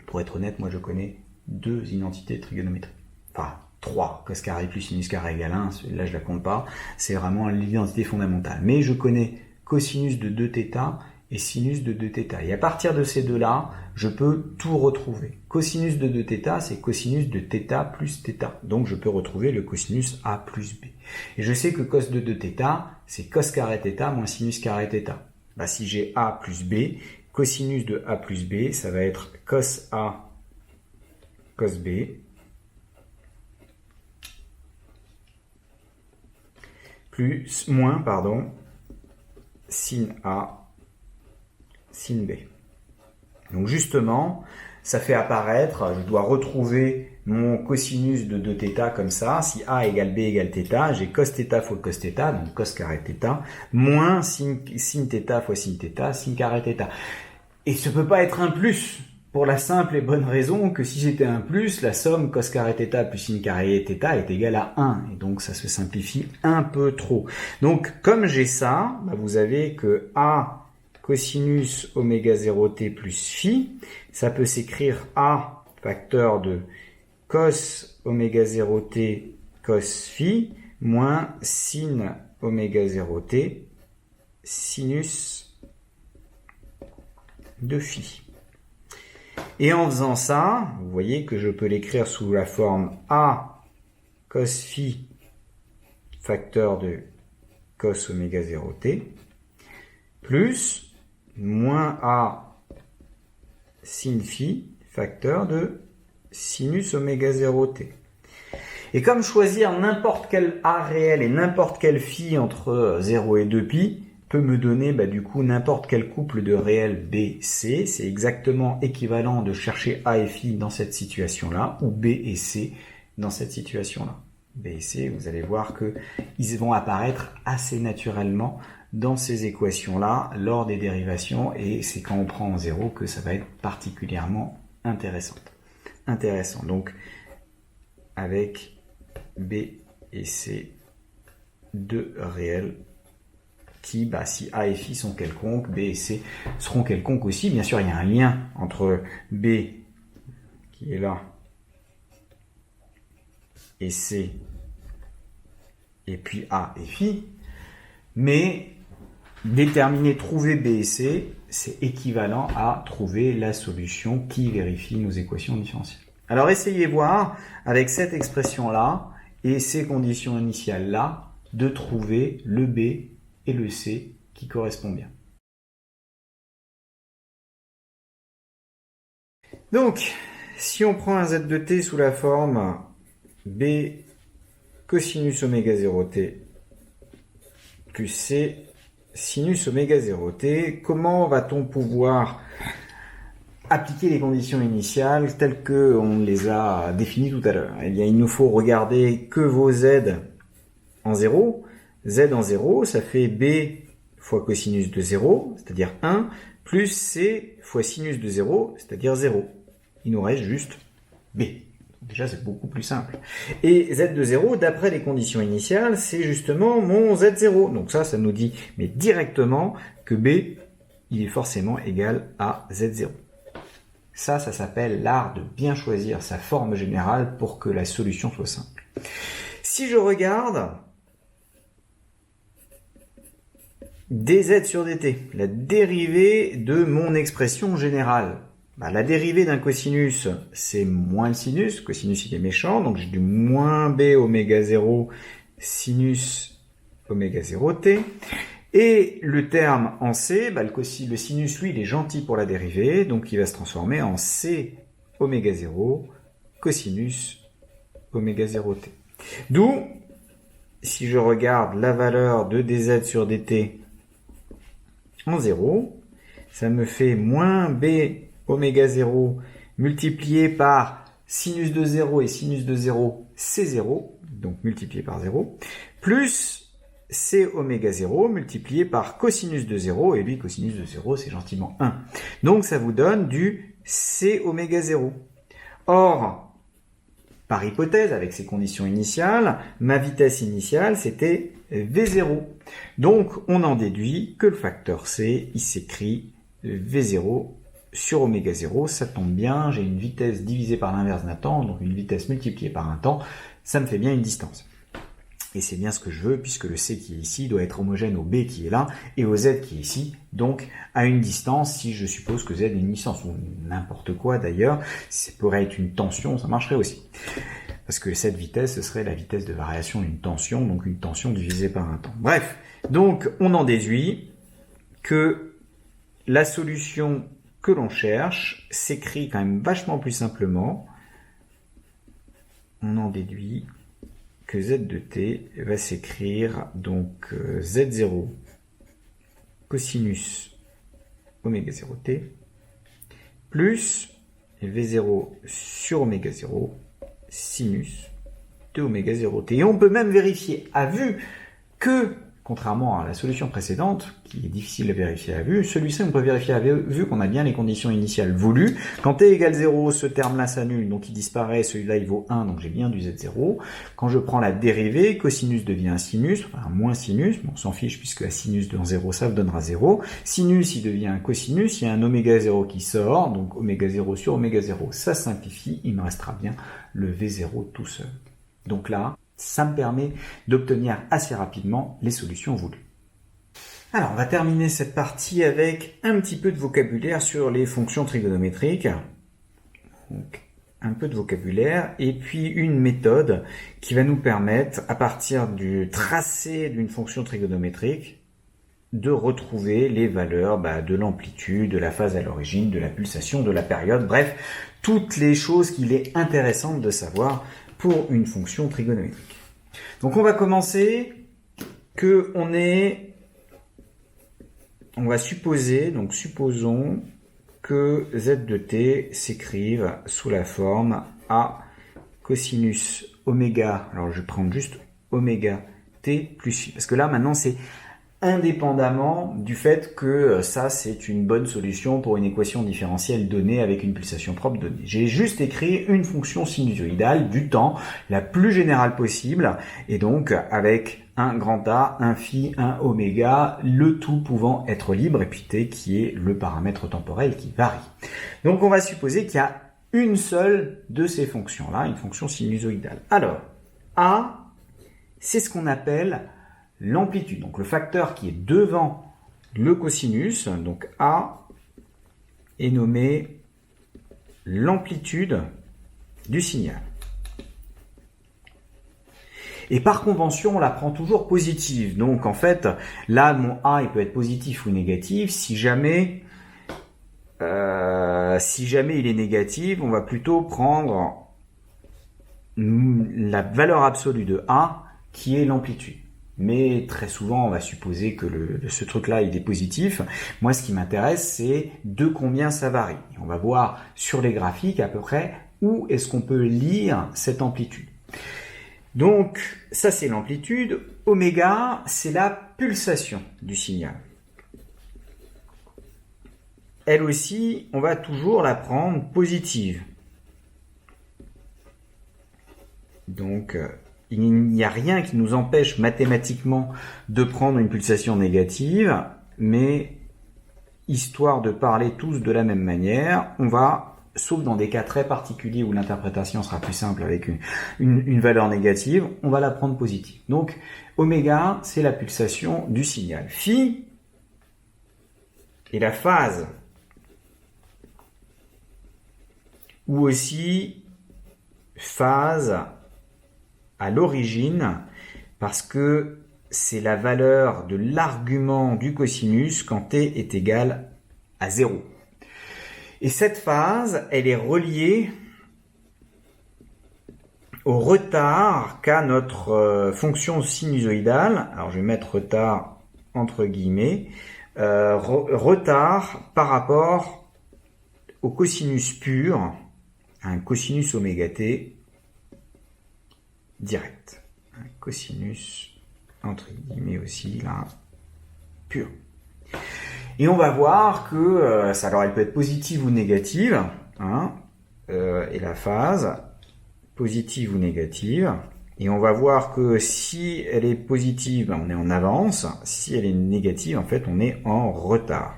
pour être honnête, moi je connais deux identités trigonométriques. Enfin, 3, cos carré plus sinus carré égale 1, là je la compte pas, c'est vraiment l'identité fondamentale. Mais je connais cosinus de 2θ et sinus de 2θ. Et à partir de ces deux-là, je peux tout retrouver. Cosinus de 2θ, c'est cosinus de θ plus θ. Donc je peux retrouver le cosinus a plus b. Et je sais que cos de 2θ, c'est cos carré θ moins sinus carré θ. Si j'ai a plus b, cosinus de a plus b, ça va être cos a cos b sin A, sin B. Donc justement, ça fait apparaître, je dois retrouver mon cosinus de 2θ comme ça, si A égale B égale θ, j'ai cos θ fois cos θ, donc cos carré θ, moins sin θ fois sin θ, sin carré θ. Et ça peut pas être un plus, pour la simple et bonne raison que si j'étais un plus, la somme cos carré θ plus sin carré θ est égale à 1. Et donc ça se simplifie un peu trop. Donc comme j'ai ça, vous avez que A cosinus oméga 0t plus phi, ça peut s'écrire A facteur de cos oméga 0t cos phi moins sin oméga 0t sinus de phi. Et en faisant ça, vous voyez que je peux l'écrire sous la forme A cos phi facteur de cos oméga 0t plus moins A sin phi facteur de sinus oméga 0t. Et comme choisir n'importe quel A réel et n'importe quel phi entre 0 et 2π peut me donner du coup n'importe quel couple de réels B, C, c'est exactement équivalent de chercher A et phi dans cette situation-là, ou B et C dans cette situation-là. B et C, vous allez voir qu'ils vont apparaître assez naturellement dans ces équations-là lors des dérivations, et c'est quand on prend en 0 que ça va être particulièrement intéressant. Donc, avec B et C, deux réels qui, si A et phi sont quelconques, B et C seront quelconques aussi. Bien sûr, il y a un lien entre B, qui est là, et C, et puis A et phi, mais trouver B et C, c'est équivalent à trouver la solution qui vérifie nos équations différentielles. Alors essayez voir, avec cette expression-là, et ces conditions initiales-là, de trouver le B et le C qui correspond bien. Donc, si on prend un z de t sous la forme B cosinus oméga 0t plus C sinus oméga 0t, comment va-t-on pouvoir appliquer les conditions initiales telles qu'on les a définies tout à l'heure? Eh bien, il nous faut regarder que vos z en 0. Z en 0, ça fait B fois cosinus de 0, c'est-à-dire 1, plus C fois sinus de 0, c'est-à-dire 0. Il nous reste juste B. Déjà, c'est beaucoup plus simple. Et Z de 0, d'après les conditions initiales, c'est justement mon Z0. Donc ça nous dit mais directement que B, il est forcément égal à Z0. Ça s'appelle l'art de bien choisir sa forme générale pour que la solution soit simple. Si je regarde dz sur dt, la dérivée de mon expression générale. La dérivée d'un cosinus, c'est moins le sinus. Cosinus, il est méchant, donc j'ai du moins b oméga 0 sinus oméga 0t. Et le terme en c, le sinus, lui, il est gentil pour la dérivée, donc il va se transformer en c oméga 0 cosinus oméga 0t. D'où, si je regarde la valeur de dz sur dt en 0, ça me fait moins b oméga 0 multiplié par sinus de 0 et sinus de 0, c'est 0, donc multiplié par 0, plus c oméga 0 multiplié par cosinus de 0, et lui, cosinus de 0, c'est gentiment 1. Donc ça vous donne du c oméga 0. Or, par hypothèse, avec ces conditions initiales, ma vitesse initiale, c'était V0. Donc, on en déduit que le facteur C, il s'écrit V0 sur oméga 0. Ça tombe bien, j'ai une vitesse divisée par l'inverse d'un temps, donc une vitesse multipliée par un temps, ça me fait bien une distance. Et c'est bien ce que je veux, puisque le C qui est ici doit être homogène au B qui est là, et au Z qui est ici, donc à une distance, si je suppose que Z est une distance, ou n'importe quoi d'ailleurs, ça pourrait être une tension, ça marcherait aussi. Parce que cette vitesse, ce serait la vitesse de variation d'une tension, donc une tension divisée par un temps. Bref, donc on en déduit que la solution que l'on cherche s'écrit quand même vachement plus simplement. On en déduit que z de t va s'écrire donc z0 cosinus oméga 0t plus v0 sur oméga 0 sinus de oméga 0t. Et on peut même vérifier à vue que, contrairement à la solution précédente, qui est difficile à vérifier à vue, celui-ci on peut vérifier à vue qu'on a bien les conditions initiales voulues. Quand t égale 0, ce terme-là s'annule, donc il disparaît, celui-là il vaut 1, donc j'ai bien du z0. Quand je prends la dérivée, cosinus devient un sinus, enfin un moins sinus, bon, on s'en fiche puisque la sinus dans 0, ça donnera 0. Sinus, il devient un cosinus, il y a un oméga 0 qui sort, donc oméga 0 sur oméga 0, ça simplifie, il me restera bien le V0 tout seul. Donc là, ça me permet d'obtenir assez rapidement les solutions voulues. Alors, on va terminer cette partie avec un petit peu de vocabulaire sur les fonctions trigonométriques. Donc, un peu de vocabulaire et puis une méthode qui va nous permettre, à partir du tracé d'une fonction trigonométrique, de retrouver les valeurs de l'amplitude, de la phase à l'origine, de la pulsation, de la période, bref, toutes les choses qu'il est intéressant de savoir pour une fonction trigonométrique. Donc on va commencer que on va supposer, donc supposons que z de t s'écrive sous la forme a cosinus oméga, alors je vais prendre juste oméga t plus phi, parce que là maintenant c'est indépendamment du fait que ça c'est une bonne solution pour une équation différentielle donnée avec une pulsation propre donnée. J'ai juste écrit une fonction sinusoïdale du temps la plus générale possible et donc avec un grand A, un phi, un oméga, le tout pouvant être libre et puis t qui est le paramètre temporel qui varie. Donc on va supposer qu'il y a une seule de ces fonctions-là, une fonction sinusoïdale. Alors, A, c'est ce qu'on appelle l'amplitude, donc le facteur qui est devant le cosinus, donc A est nommé l'amplitude du signal. Et par convention, on la prend toujours positive. Donc en fait, là, mon A, il peut être positif ou négatif. Si jamais il est négatif, on va plutôt prendre la valeur absolue de A, qui est l'amplitude. Mais très souvent, on va supposer que ce truc-là, il est positif. Moi, ce qui m'intéresse, c'est de combien ça varie. Et on va voir sur les graphiques à peu près où est-ce qu'on peut lire cette amplitude. Donc, ça, c'est l'amplitude. Oméga, c'est la pulsation du signal. Elle aussi, on va toujours la prendre positive. Donc, il n'y a rien qui nous empêche mathématiquement de prendre une pulsation négative, mais histoire de parler tous de la même manière, on va, sauf dans des cas très particuliers où l'interprétation sera plus simple avec une valeur négative, on va la prendre positive. Donc, oméga, c'est la pulsation du signal. Phi est la phase, ou aussi phase à l'origine, parce que c'est la valeur de l'argument du cosinus quand t est égal à 0. Et cette phase, elle est reliée au retard qu'a notre fonction sinusoïdale. Alors je vais mettre retard entre guillemets. Retard par rapport au cosinus pur, un cosinus oméga t direct. Un cosinus entre guillemets aussi là, pur. Et on va voir que ça, alors elle peut être positive ou négative, hein, et la phase positive ou négative. Et on va voir que si elle est positive, on est en avance. Si elle est négative, en fait, on est en retard.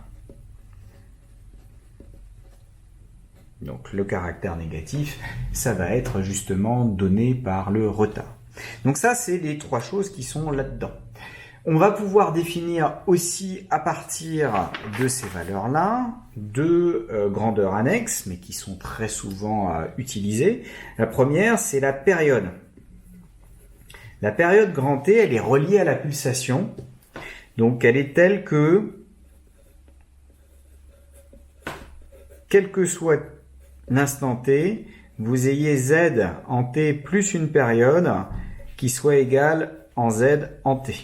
Donc le caractère négatif, ça va être justement donné par le retard. Donc ça, c'est les trois choses qui sont là-dedans. On va pouvoir définir aussi à partir de ces valeurs-là deux grandeurs annexes, mais qui sont très souvent utilisées. La première, c'est la période. La période grand T, elle est reliée à la pulsation. Donc elle est telle que, quel que soit l'instant T, vous ayez Z en T plus une période qui soit égale en Z en T.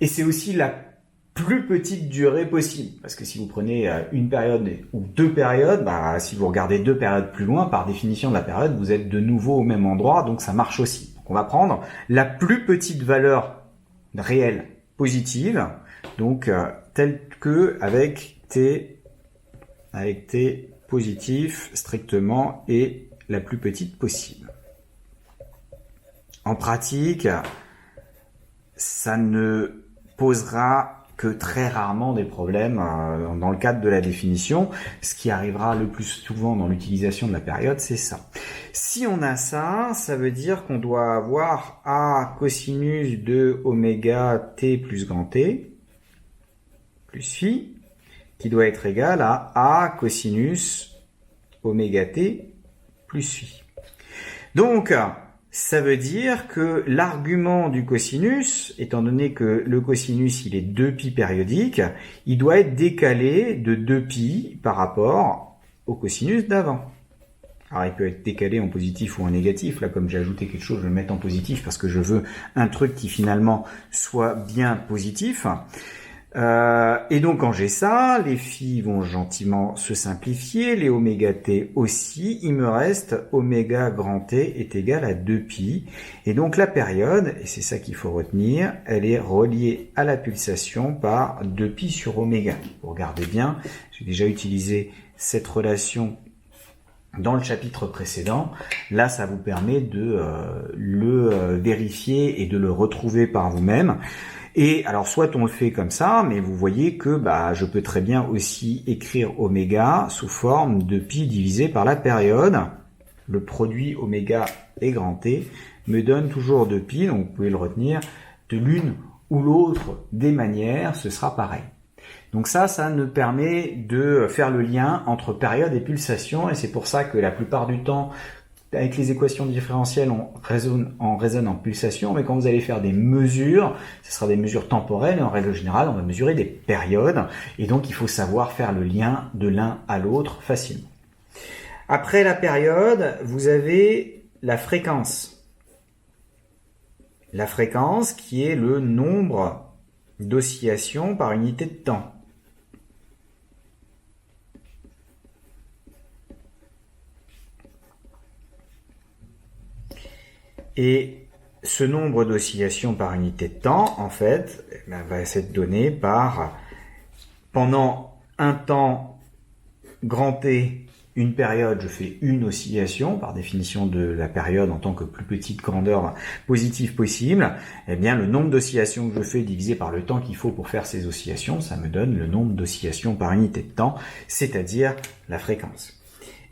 Et c'est aussi la plus petite durée possible. Parce que si vous prenez une période ou deux périodes, bah, si vous regardez deux périodes plus loin, par définition de la période, vous êtes de nouveau au même endroit, donc ça marche aussi. Donc on va prendre la plus petite valeur réelle positive, donc telle que avec t positif strictement et la plus petite possible. En pratique, ça ne posera que très rarement des problèmes dans le cadre de la définition. Ce qui arrivera le plus souvent dans l'utilisation de la période, c'est ça. Si on a ça, ça veut dire qu'on doit avoir A cosinus de oméga t plus grand T plus phi qui doit être égal à A cosinus oméga t plus phi. Donc, ça veut dire que l'argument du cosinus, étant donné que le cosinus il est 2π périodique, il doit être décalé de 2π par rapport au cosinus d'avant. Alors il peut être décalé en positif ou en négatif. Là, comme j'ai ajouté quelque chose, je vais le mettre en positif parce que je veux un truc qui finalement soit bien positif. Et donc quand j'ai ça, les phi vont gentiment se simplifier, les oméga t aussi, il me reste oméga grand T est égal à 2π. Et donc la période, et c'est ça qu'il faut retenir, elle est reliée à la pulsation par 2π sur oméga. Vous regardez bien, j'ai déjà utilisé cette relation dans le chapitre précédent. Là, ça vous permet de le vérifier et de le retrouver par vous-même. Et alors, soit on le fait comme ça, mais vous voyez que je peux très bien aussi écrire oméga sous forme de pi divisé par la période. Le produit oméga et grand T me donne toujours 2π, donc vous pouvez le retenir, de l'une ou l'autre des manières, ce sera pareil. Donc ça nous permet de faire le lien entre période et pulsation, et c'est pour ça que la plupart du temps, avec les équations différentielles, on raisonne en pulsation, mais quand vous allez faire des mesures, ce sera des mesures temporelles, et en règle générale, on va mesurer des périodes, et donc il faut savoir faire le lien de l'un à l'autre facilement. Après la période, vous avez la fréquence. La fréquence qui est le nombre d'oscillations par unité de temps. Et ce nombre d'oscillations par unité de temps, en fait, va être donné par, pendant un temps grand T, une période, je fais une oscillation, par définition de la période en tant que plus petite grandeur positive possible, eh bien le nombre d'oscillations que je fais divisé par le temps qu'il faut pour faire ces oscillations, ça me donne le nombre d'oscillations par unité de temps, c'est-à-dire la fréquence.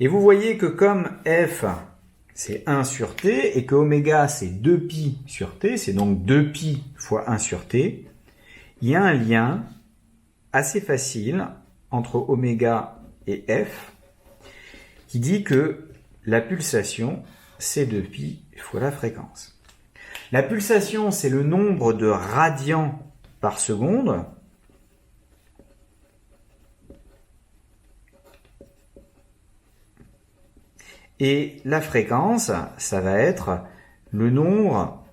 Et vous voyez que comme F, c'est 1 sur T, et que oméga, c'est 2π sur T, c'est donc 2π fois 1 sur T, il y a un lien assez facile entre oméga et F, qui dit que la pulsation, c'est 2π fois la fréquence. La pulsation, c'est le nombre de radians par seconde. Et la fréquence, ça va être le nombre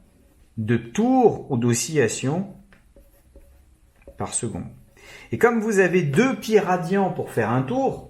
de tours ou d'oscillations par seconde. Et comme vous avez 2π radians pour faire un tour,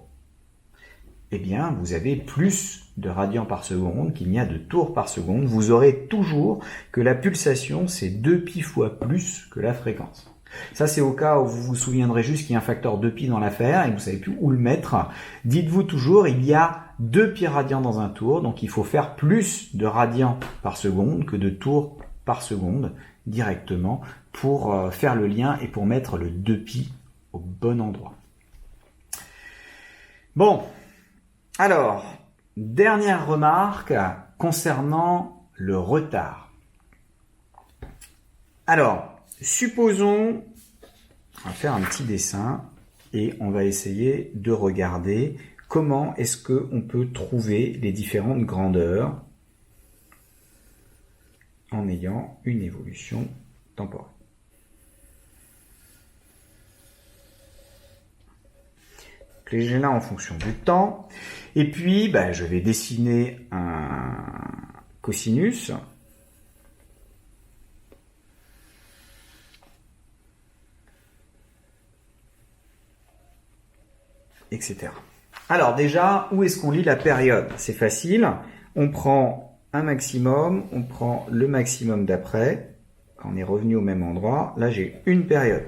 eh bien, vous avez plus de radians par seconde qu'il n'y a de tours par seconde. Vous aurez toujours que la pulsation, c'est 2π fois plus que la fréquence. Ça, c'est au cas où vous vous souviendrez juste qu'il y a un facteur 2π dans l'affaire et que vous ne savez plus où le mettre. Dites-vous toujours, il y a 2π radians dans un tour, donc il faut faire plus de radians par seconde que de tours par seconde directement pour faire le lien et pour mettre le 2π au bon endroit. Bon, alors, dernière remarque concernant le retard. Alors, supposons, on va faire un petit dessin et on va essayer de regarder comment est-ce qu'on peut trouver les différentes grandeurs en ayant une évolution temporelle. J'ai là en fonction du temps. Et puis, je vais dessiner un cosinus. etc. Alors déjà, où est-ce qu'on lit la période? C'est facile, on prend un maximum, on prend le maximum d'après, on est revenu au même endroit, là j'ai une période.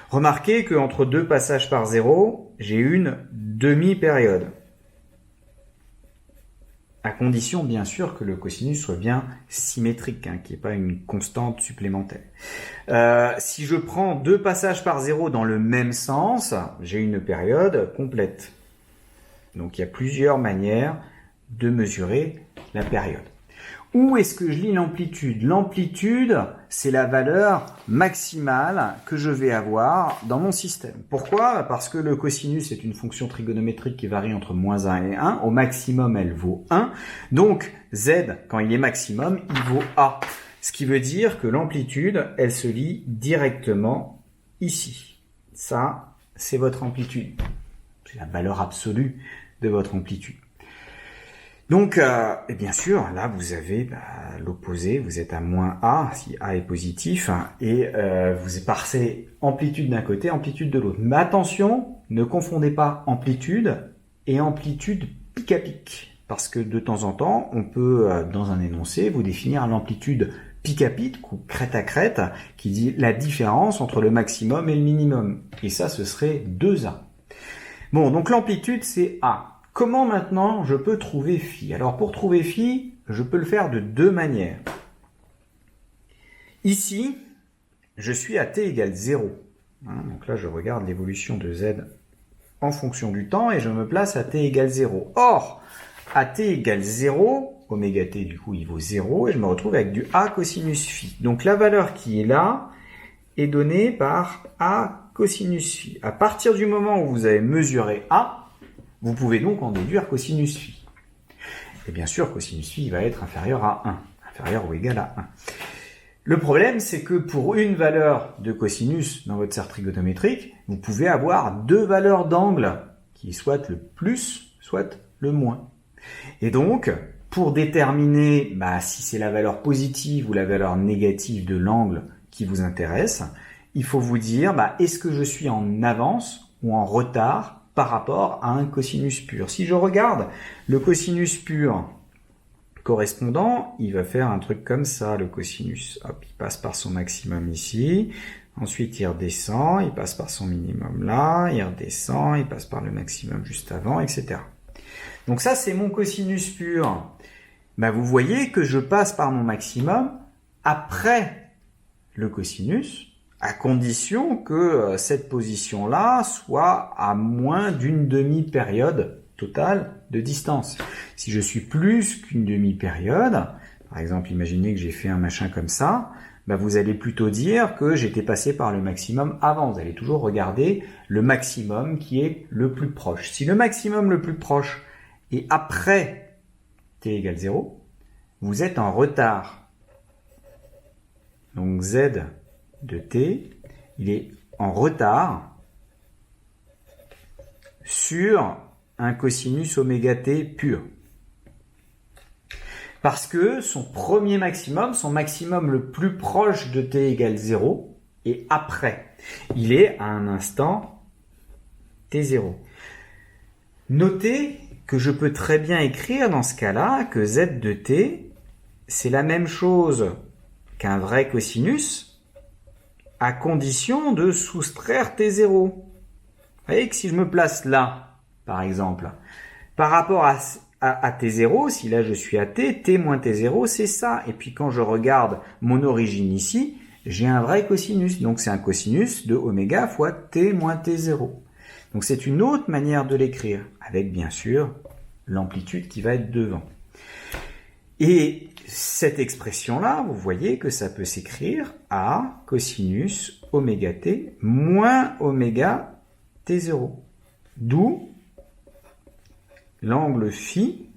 Remarquez qu'entre deux passages par zéro, j'ai une demi-période. À condition, bien sûr, que le cosinus soit bien symétrique, qu'il n'y ait pas une constante supplémentaire. Si je prends deux passages par zéro dans le même sens, j'ai une période complète. Donc il y a plusieurs manières de mesurer la période. Où est-ce que je lis l'amplitude? L'amplitude, c'est la valeur maximale que je vais avoir dans mon système. Pourquoi? Parce que le cosinus est une fonction trigonométrique qui varie entre moins 1 et 1. Au maximum, elle vaut 1. Donc, Z, quand il est maximum, il vaut A. Ce qui veut dire que l'amplitude, elle se lit directement ici. Ça, c'est votre amplitude. C'est la valeur absolue de votre amplitude. Donc, et bien sûr, là, vous avez l'opposé, vous êtes à moins A, si A est positif, et vous passez amplitude d'un côté, amplitude de l'autre. Mais attention, ne confondez pas amplitude et amplitude pic à pic, parce que de temps en temps, on peut, dans un énoncé, vous définir l'amplitude pic à pic, ou crête à crête, qui dit la différence entre le maximum et le minimum. Et ça, ce serait 2A. Bon, donc l'amplitude, c'est A. Comment maintenant je peux trouver phi? Alors pour trouver phi, je peux le faire de deux manières. Ici, je suis à t égale 0. Donc là, je regarde l'évolution de z en fonction du temps et je me place à t égale 0. Or, à t égale 0, oméga t du coup il vaut 0 et je me retrouve avec du a cosinus phi. Donc la valeur qui est là est donnée par a cosinus phi. À partir du moment où vous avez mesuré a, vous pouvez donc en déduire cosinus phi. Et bien sûr, cosinus phi va être inférieur à 1, inférieur ou égal à 1. Le problème, c'est que pour une valeur de cosinus dans votre cercle trigonométrique, vous pouvez avoir deux valeurs d'angle, qui soit le plus, soit le moins. Et donc, pour déterminer si c'est la valeur positive ou la valeur négative de l'angle qui vous intéresse, il faut vous dire, est-ce que je suis en avance ou en retard par rapport à un cosinus pur. Si je regarde le cosinus pur correspondant, il va faire un truc comme ça, le cosinus. Hop, il passe par son maximum ici, ensuite il redescend, il passe par son minimum là, il redescend, il passe par le maximum juste avant, etc. Donc ça, c'est mon cosinus pur. Vous voyez que je passe par mon maximum après le cosinus, à condition que cette position-là soit à moins d'une demi-période totale de distance. Si je suis plus qu'une demi-période, par exemple, imaginez que j'ai fait un machin comme ça, vous allez plutôt dire que j'étais passé par le maximum avant. Vous allez toujours regarder le maximum qui est le plus proche. Si le maximum le plus proche est après t égale 0, vous êtes en retard. Donc z de t, il est en retard sur un cosinus oméga t pur. Parce que son premier maximum, son maximum le plus proche de t égale 0, est après. Il est à un instant t0. Notez que je peux très bien écrire dans ce cas-là que z de t, c'est la même chose qu'un vrai cosinus, à condition de soustraire t0. Vous voyez que si je me place là, par exemple, par rapport à t0, si là je suis à t moins t0, c'est ça. Et puis quand je regarde mon origine ici, j'ai un vrai cosinus. Donc c'est un cosinus de oméga fois t moins t0. Donc c'est une autre manière de l'écrire, avec bien sûr l'amplitude qui va être devant. Et cette expression-là, vous voyez que ça peut s'écrire à cosinus oméga t moins oméga t0. D'où l'angle phi,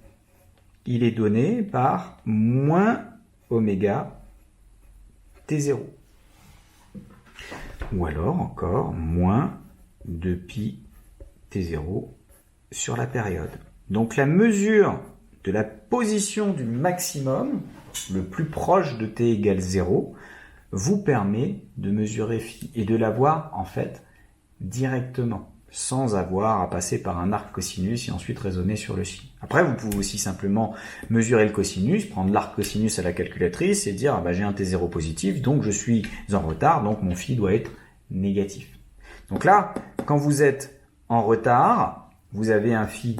il est donné par moins oméga t0. Ou alors encore moins 2pi t0 sur la période. Donc la mesure de la position du maximum, le plus proche de t égale 0, vous permet de mesurer phi et de l'avoir en fait directement. sans avoir à passer par un arc cosinus et ensuite raisonner sur le phi. Après, vous pouvez aussi simplement mesurer le cosinus, prendre l'arc cosinus à la calculatrice et dire j'ai un T0 positif, donc je suis en retard, donc mon phi doit être négatif. Donc là, quand vous êtes en retard, vous avez un phi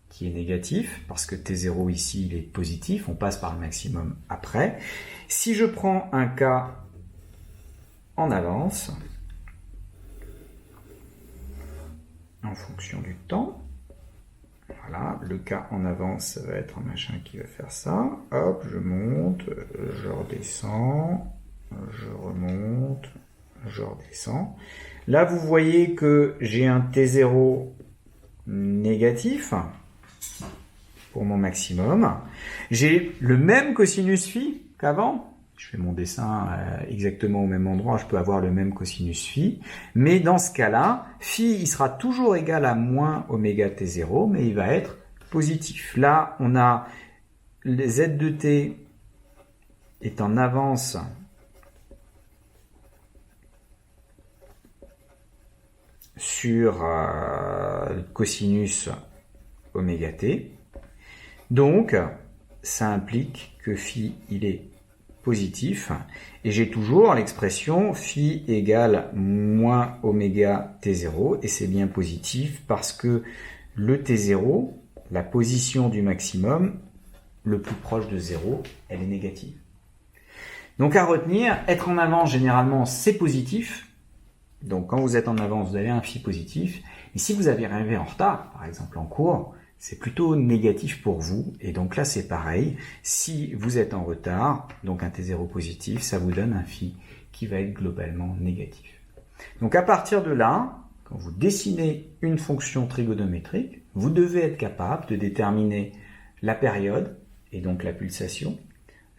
qui est négatif, parce que T0 ici il est positif, on passe par le maximum après. Si je prends un cas en avance, en fonction du temps, voilà, le cas en avance, ça va être un machin qui va faire ça, hop, je monte, je redescends, je remonte, je redescends. Là, vous voyez que j'ai un T0 négatif pour mon maximum. J'ai le même cosinus phi qu'avant. Je fais mon dessin exactement au même endroit, je peux avoir le même cosinus phi. Mais dans ce cas-là, phi il sera toujours égal à moins oméga T0, mais il va être positif. Là, on a le Z de T est en avance sur le cosinus oméga T. Donc, ça implique que phi il est positif, et j'ai toujours l'expression phi égale moins oméga T0, et c'est bien positif parce que le T0, la position du maximum, le plus proche de 0, elle est négative. Donc à retenir, être en avance, généralement, c'est positif. Donc quand vous êtes en avance, vous avez un phi positif, et si vous avez arrivé en retard, par exemple en cours, c'est plutôt négatif pour vous, et donc là c'est pareil, si vous êtes en retard, donc un T0 positif, ça vous donne un phi qui va être globalement négatif. Donc à partir de là, quand vous dessinez une fonction trigonométrique, vous devez être capable de déterminer la période, et donc la pulsation,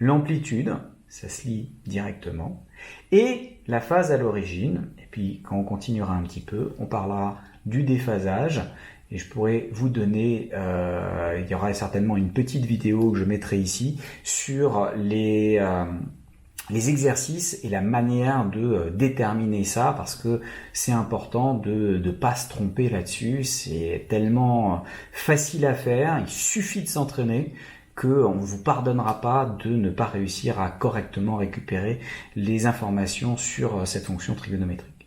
l'amplitude, ça se lit directement, et la phase à l'origine, et puis quand on continuera un petit peu, on parlera du déphasage, et je pourrais vous donner, il y aura certainement une petite vidéo que je mettrai ici sur les exercices et la manière de déterminer ça, parce que c'est important de ne pas se tromper là-dessus. C'est tellement facile à faire, il suffit de s'entraîner qu'on ne vous pardonnera pas de ne pas réussir à correctement récupérer les informations sur cette fonction trigonométrique.